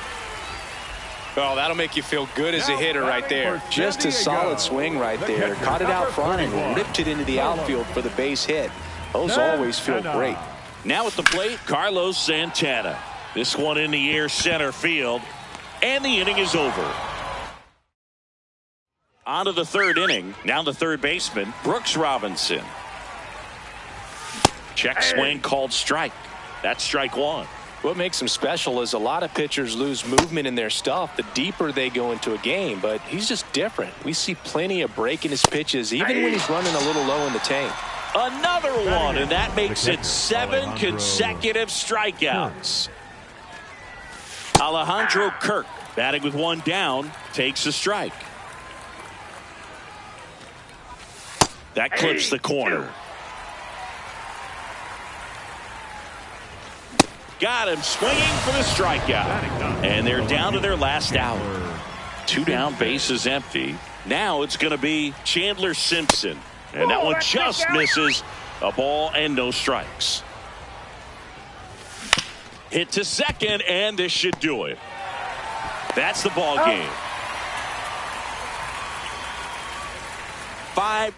Oh, that'll make you feel good as a hitter right there. Just a solid swing right there. Caught it out front and ripped it into the outfield for the base hit. Those always feel great. Now at the plate, Carlos Santana. This one in the air center field. And the inning is over. On to the third inning. Now the third baseman, Brooks Robinson. Check swing called strike. That's strike 1. What makes him special is a lot of pitchers lose movement in their stuff the deeper they go into a game, but he's just different. We see plenty of break in his pitches, even when he's running a little low in the tank. Another one, and that makes it 7 consecutive strikeouts. Alejandro Kirk, batting with 1 down, takes a strike. That clips the corner. Got him swinging for the strikeout. And they're down to their last out. 2 down, base is empty. Now it's going to be Chandler Simpson. And that one just misses. A ball and no strikes. Hit to second, and this should do it. That's the ball game. 5-0.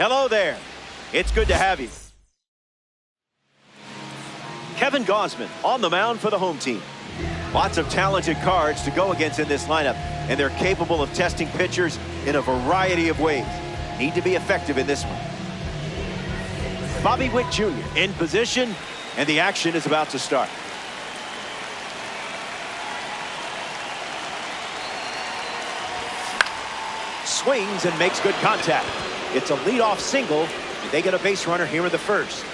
Hello there. It's good to have you. Kevin Gausman on the mound for the home team. Lots of talented cards to go against in this lineup, and they're capable of testing pitchers in a variety of ways. Need to be effective in this one. Bobby Witt Jr. in position, and the action is about to start. Swings and makes good contact. It's a leadoff single, and they get a base runner here in the first.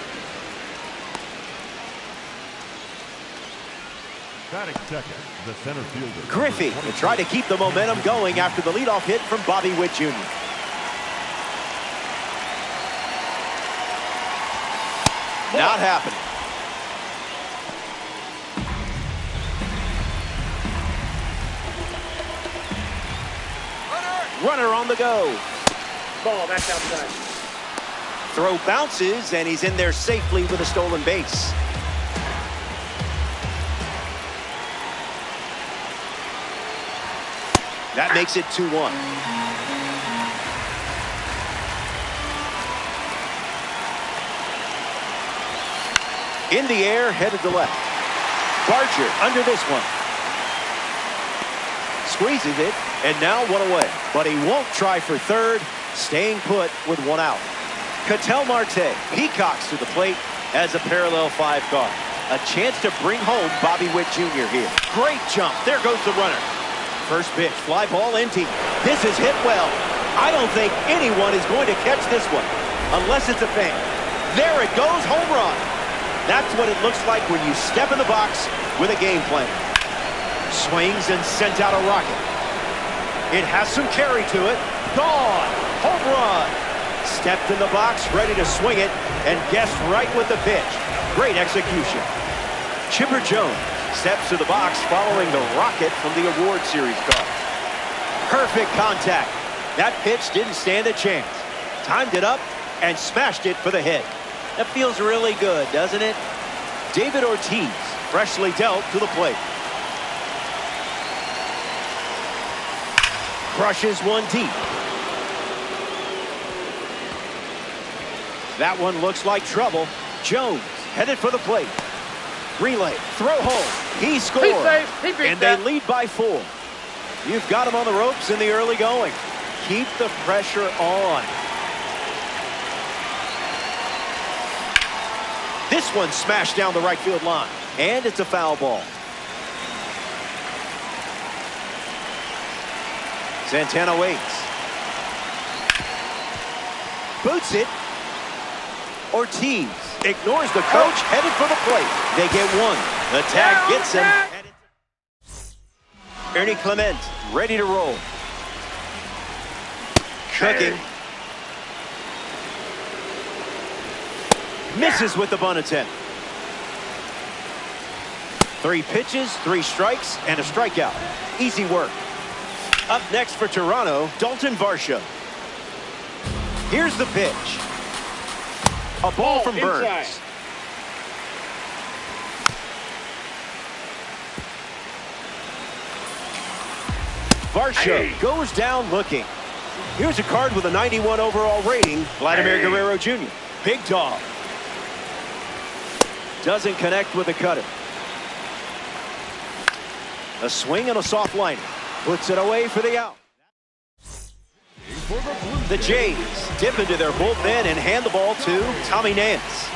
Batting second, the center fielder. Griffey to try to keep the momentum going after the leadoff hit from Bobby Witt Jr. Not happening. Runner on the go. Ball, that's outside. Throw bounces, and he's in there safely with a stolen base. That makes it 2-1. In the air, headed to left. Barger under this one. Squeezes it, and now one away. But he won't try for third, staying put with one out. Ketel Marte peacocks to the plate as a parallel 5 guard. A chance to bring home Bobby Witt Jr. here. Great jump. There goes the runner. First pitch, fly ball empty. This is hit well. I don't think anyone is going to catch this one, unless it's a fan. There it goes, home run. That's what it looks like when you step in the box with a game plan. Swings and sent out a rocket. It has some carry to it. Gone. Home run. Stepped in the box, ready to swing it, and guessed right with the pitch. Great execution. Chipper Jones steps to the box following the rocket from the award series card. Perfect contact. That pitch didn't stand a chance. Timed it up and smashed it for the hit. That feels really good, doesn't it? David Ortiz, freshly dealt to the plate. Crushes one deep. That one looks like trouble. Jones headed for the plate. Relay, throw home. He scored. He's safe. He beat and that. they lead by 4. You've got him on the ropes in the early going. Keep the pressure on. This one smashed down the right field line, and it's a foul ball. Santana waits. Boots it. Ortiz ignores the coach, headed for the plate. They get one. The tag gets him. Ernie Clement ready to roll. Cooking. Misses with the bunt attempt. 3 pitches, 3 strikes, and a strikeout. Easy work. Up next for Toronto, Dalton Varsho. Here's the pitch. A ball from Burns. Inside. Varsho goes down looking. Here's a card with a 91 overall rating, Vladimir Guerrero Jr. Big dog. Doesn't connect with the cutter. A swing and a soft liner. Puts it away for the out. The Jays dip into their bullpen and hand the ball to Tommy Nance.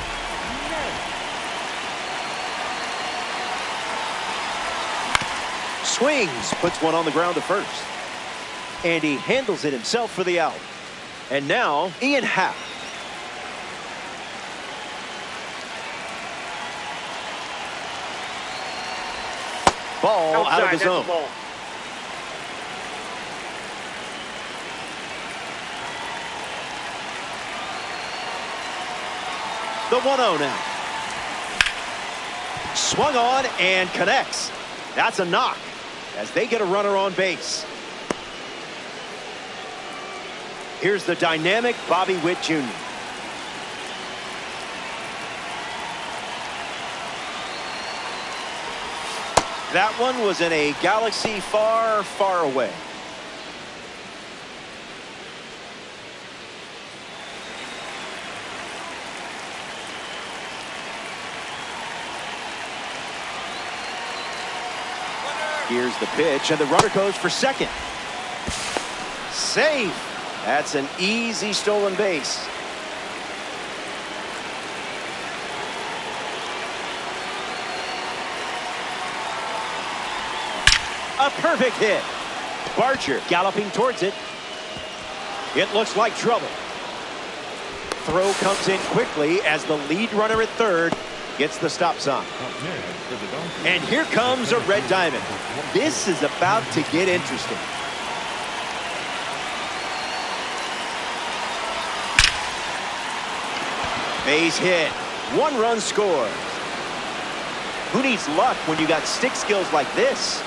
Swings, puts one on the ground to first. And he handles it himself for the out. And now, Ian Happ. Ball out of the zone. Ball. The 1-0 now. Swung on and connects. That's a knock as they get a runner on base. Here's the dynamic Bobby Witt Jr. That one was in a galaxy far, far away. Here's the pitch, and the runner goes for second. Safe. That's an easy stolen base. A perfect hit. Barger galloping towards it. It looks like trouble. Throw comes in quickly as the lead runner at third gets the stop sign. And here comes a red diamond. This is about to get interesting. Base hit. 1 run score. Who needs luck when you got stick skills like this?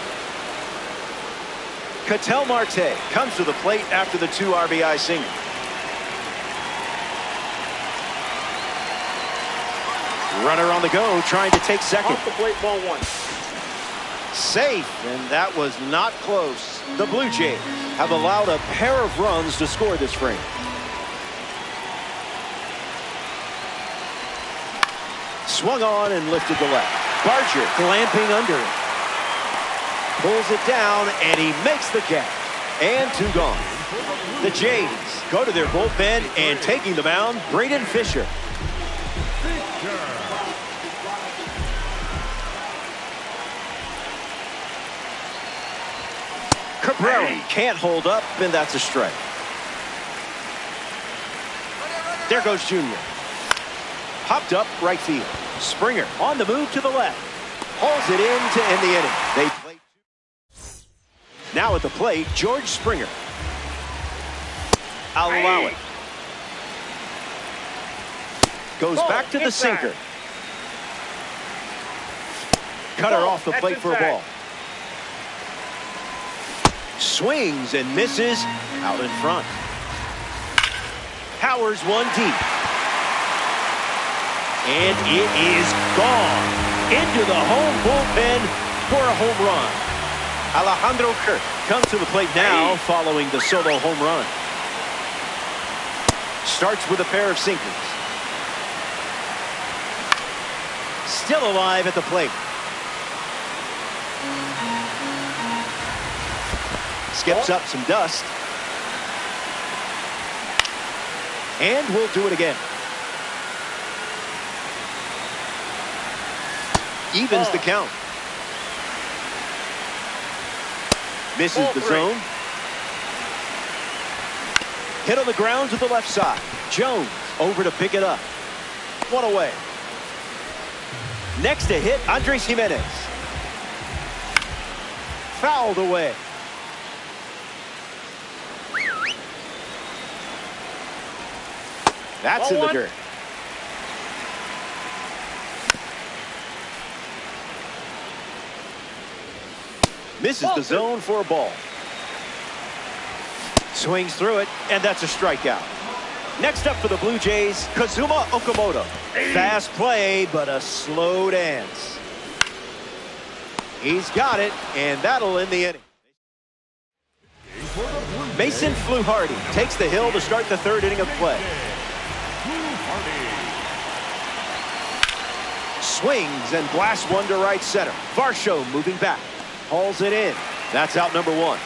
Ketel Marte comes to the plate after the 2 RBI single. Runner on the go, trying to take second. Off the plate, ball 1. Safe, and that was not close. The Blue Jays have allowed a pair of runs to score this frame. Swung on and lifted to left. Barger glamping under it. Pulls it down, and he makes the catch. And 2 gone. The Jays go to their bullpen, and taking the mound, Braden Fisher. Cabrera can't hold up, and that's a strike. There goes Junior. Popped up right field. Springer on the move to the left. Hauls it in to end the inning. They play. Now at the plate, George Springer. I'll allow it. Goes back to the sinker. Cutter off the plate for a ball. Swings and misses out in front. Powers one deep. And it is gone into the home bullpen for a home run. Alejandro Kirk comes to the plate now following the solo home run. Starts with a pair of sinkers. Still alive at the plate. Skips up some dust. And we'll do it again. Evens the count. Misses the zone. Hit on the ground to the left side. Jones over to pick it up. 1 away. Next to hit, Andres Jimenez. Fouled away. That's in the dirt. Misses the zone for a ball. Swings through it, and that's a strikeout. Next up for the Blue Jays, Kazuma Okamoto. Fast play, but a slow dance. He's got it, and that'll end the inning. Mason Fluharty takes the hill to start the 3rd inning of play. Swings and blasts one to right center. Varsho moving back. Hauls it in. That's out number 1.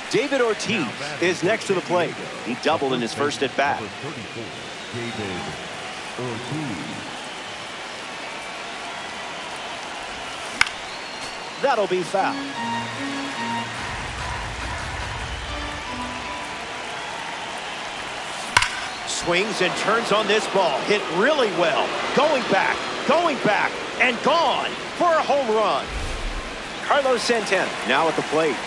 David Ortiz is next to the plate. He doubled in his first at bat. That'll be foul. Swings and turns on this ball. Hit really well. Going back, and gone for a home run. Carlos Santana now at the plate.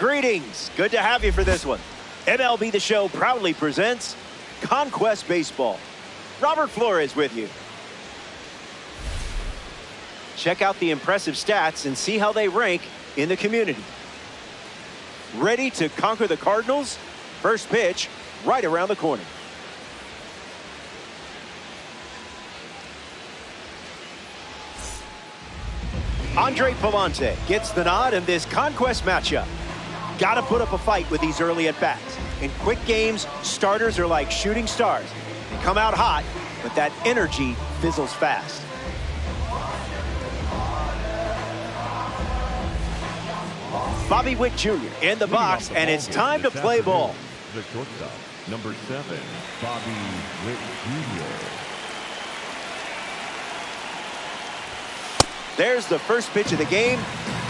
Greetings. Good to have you for this one. MLB The Show proudly presents Conquest Baseball. Robert Flores with you. Check out the impressive stats and see how they rank in the community. Ready to conquer the Cardinals? First pitch right around the corner. Andre Palante gets the nod in this Conquest matchup. Got to put up a fight with these early at-bats. In quick games, starters are like shooting stars. They come out hot, but that energy fizzles fast. Bobby Witt Jr. in the box, and it's time to play ball. The shortstop, number 7, Bobby Witt Jr. There's the first pitch of the game,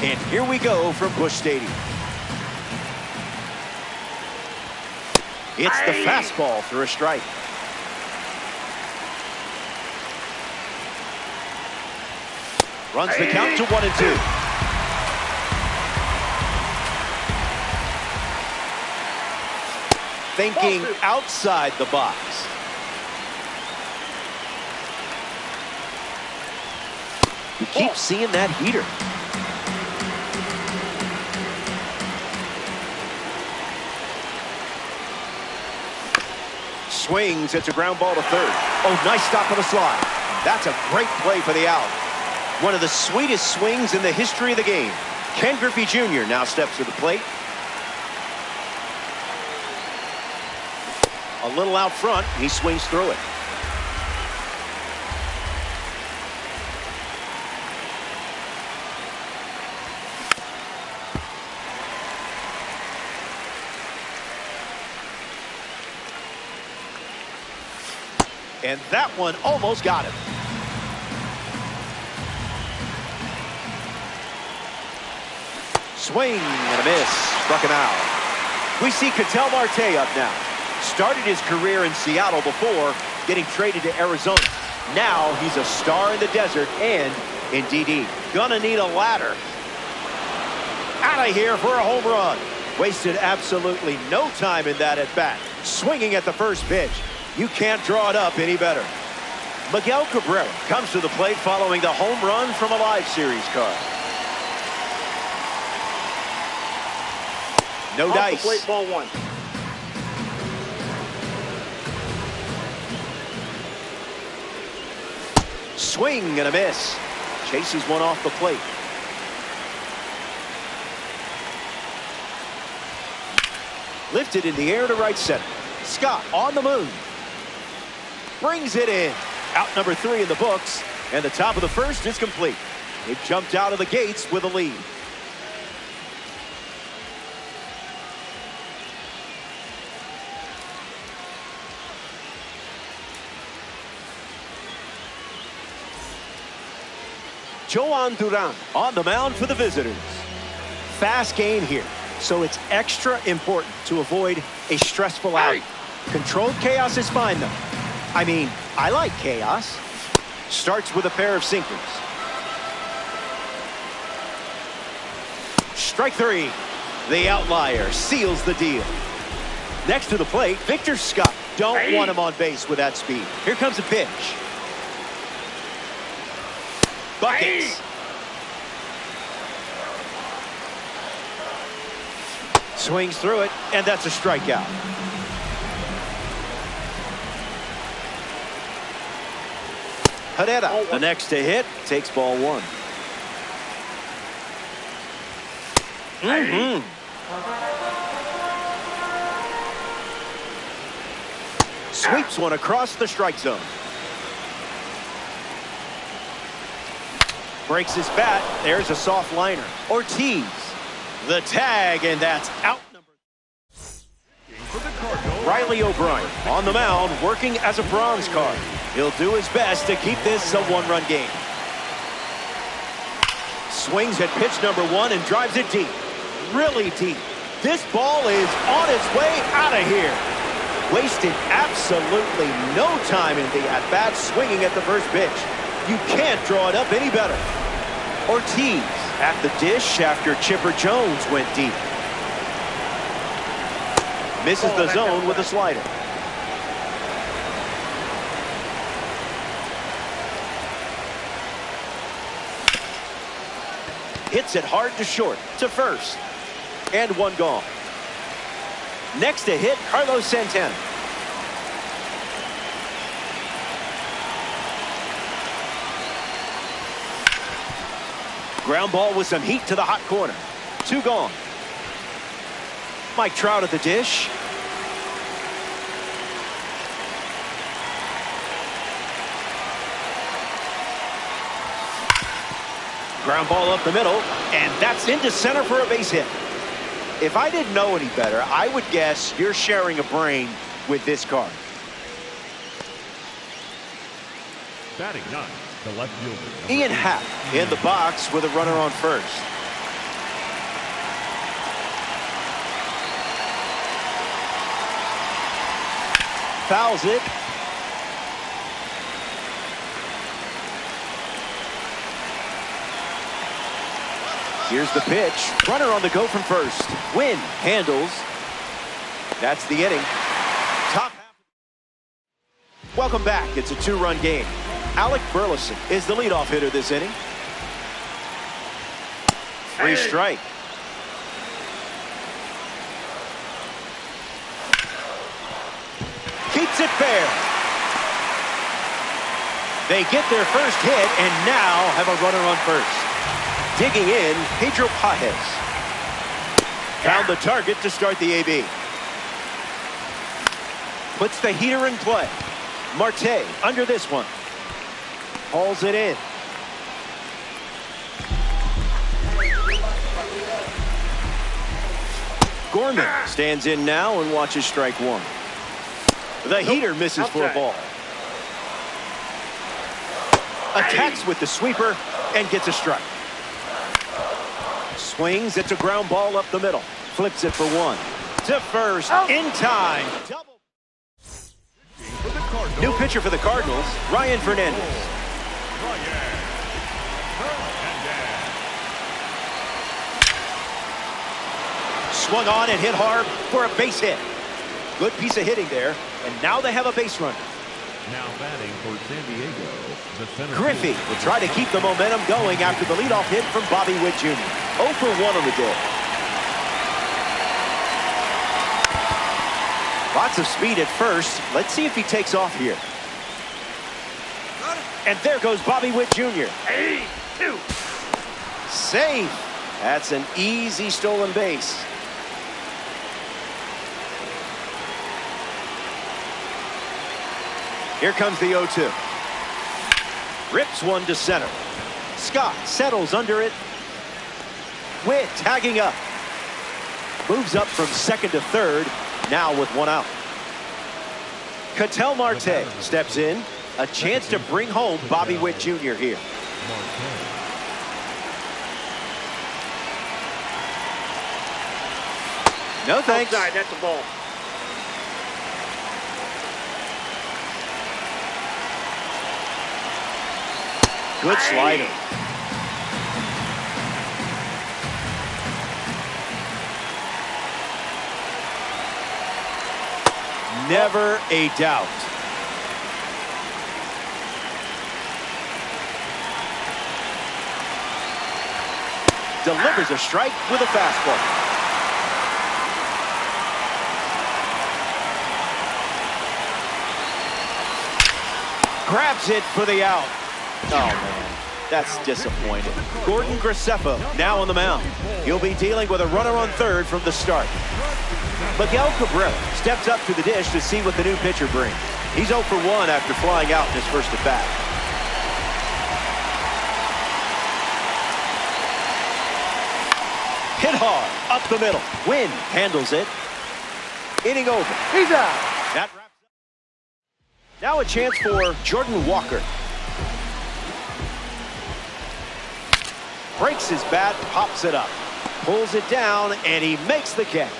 and here we go from Busch Stadium. It's the fastball for a strike. Runs the count to 1-2. Thinking outside the box. You keep seeing that heater. Swings. It's a ground ball to third. Oh, nice stop on the slide. That's a great play for the out. One of the sweetest swings in the history of the game. Ken Griffey Jr. now steps to the plate. A little out front. He swings through it. And that one almost got him. Swing and a miss. Struck him out. We see Ketel Marte up now. Started his career in Seattle before getting traded to Arizona. Now he's a star in the desert and in DD. Gonna need a ladder. Out of here for a home run. Wasted absolutely no time in that at bat. Swinging at the first pitch. You can't draw it up any better. Miguel Cabrera comes to the plate following the home run from a live series card. No dice. Off the plate, ball 1. Swing and a miss. Chases one off the plate. Lifted in the air to right center. Scott on the move. Brings it in. Out number 3 in the books. And the top of the first is complete. It jumped out of the gates with a lead. Joan Duran on the mound for the visitors. Fast game here, so it's extra important to avoid a stressful outing. Controlled chaos is fine, though. I mean, I like chaos. Starts with a pair of sinkers. Strike 3. The outlier seals the deal. Next to the plate, Victor Scott. Don't want him on base with that speed. Here comes a pitch. Buckets. Swings through it, and that's a strikeout. Herrera, the next to hit, takes ball 1. Sweeps one across the strike zone. Breaks his bat. There's a soft liner. Ortiz. The tag, and that's out. Riley O'Brien on the mound, working as a bronze card. He'll do his best to keep this a one-run game. Swings at pitch number 1 and drives it deep. Really deep. This ball is on its way out of here. Wasted absolutely no time in the at-bat, swinging at the first pitch. You can't draw it up any better. Ortiz at the dish after Chipper Jones went deep. Misses the zone with a slider. Hits it hard to short, to first. And one gone. Next to hit, Carlos Santana. Ground ball with some heat to the hot corner. Two gone. Mike Trout at the dish. Ground ball up the middle, and that's into center for a base hit. If I didn't know any better, I would guess you're sharing a brain with this card. Batting ninth, the left fielder. Ian Happ in the box with a runner on first. Fouls it. Here's the pitch. Runner on the go from first. Wynn handles. That's the inning. Top half. Welcome back. It's a two-run game. Alec Burleson is the leadoff hitter this inning. Free strike. Keeps it fair. They get their first hit and now have a runner on first. Digging in, Pedro Pajes. Found the target to start the AB. Puts the heater in play. Marte under this one. Hauls it in. Gorman stands in now and watches strike one. The heater misses for a ball. Attacks with the sweeper and gets a strike. Swings, it's a ground ball up the middle. Flips it for one. To first, in time. Double. New pitcher for the Cardinals, Ryan Fernandez. Swung on and hit hard for a base hit. Good piece of hitting there, and now they have a base runner. Now batting for San Diego, the center. Griffey will try to keep the momentum going after the leadoff hit from Bobby Witt Jr. 0 for 1 on the day. Lots of speed at first. Let's see if he takes off here. And there goes Bobby Witt Jr. 82. Safe. That's an easy stolen base. Here comes the 0-2. Rips one to center. Scott settles under it. Witt tagging up. Moves up from second to third. Now with one out. Ketel Marte steps in. A chance to bring home Bobby Witt Jr. here. No thanks. Outside, that's a ball. Good slider. Never a doubt. Delivers a strike with a fastball. Grabs it for the out. Oh, man, that's disappointing. Gordon Graceffa now on the mound. He'll be dealing with a runner on third from the start. Miguel Cabrera steps up to the dish to see what the new pitcher brings. He's 0 for 1 after flying out in his first at bat. Hit hard, up the middle. Wynn handles it. Inning over. He's out. That wraps up. Now a chance for Jordan Walker. Breaks his bat, pops it up. Pulls it down, and he makes the catch.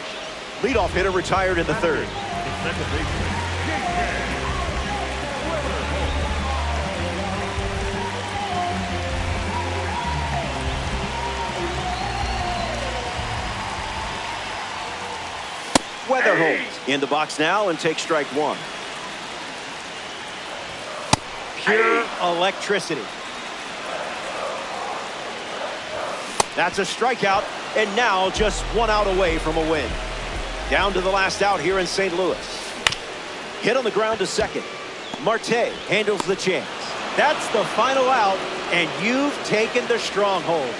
Leadoff hitter retired in the third. Weather holds. In the box now and take strike one. Pure electricity. That's a strikeout, and now just one out away from a win. Down to the last out here in St. Louis. Hit on the ground to second. Marte handles the chance. That's the final out, and you've taken the stronghold.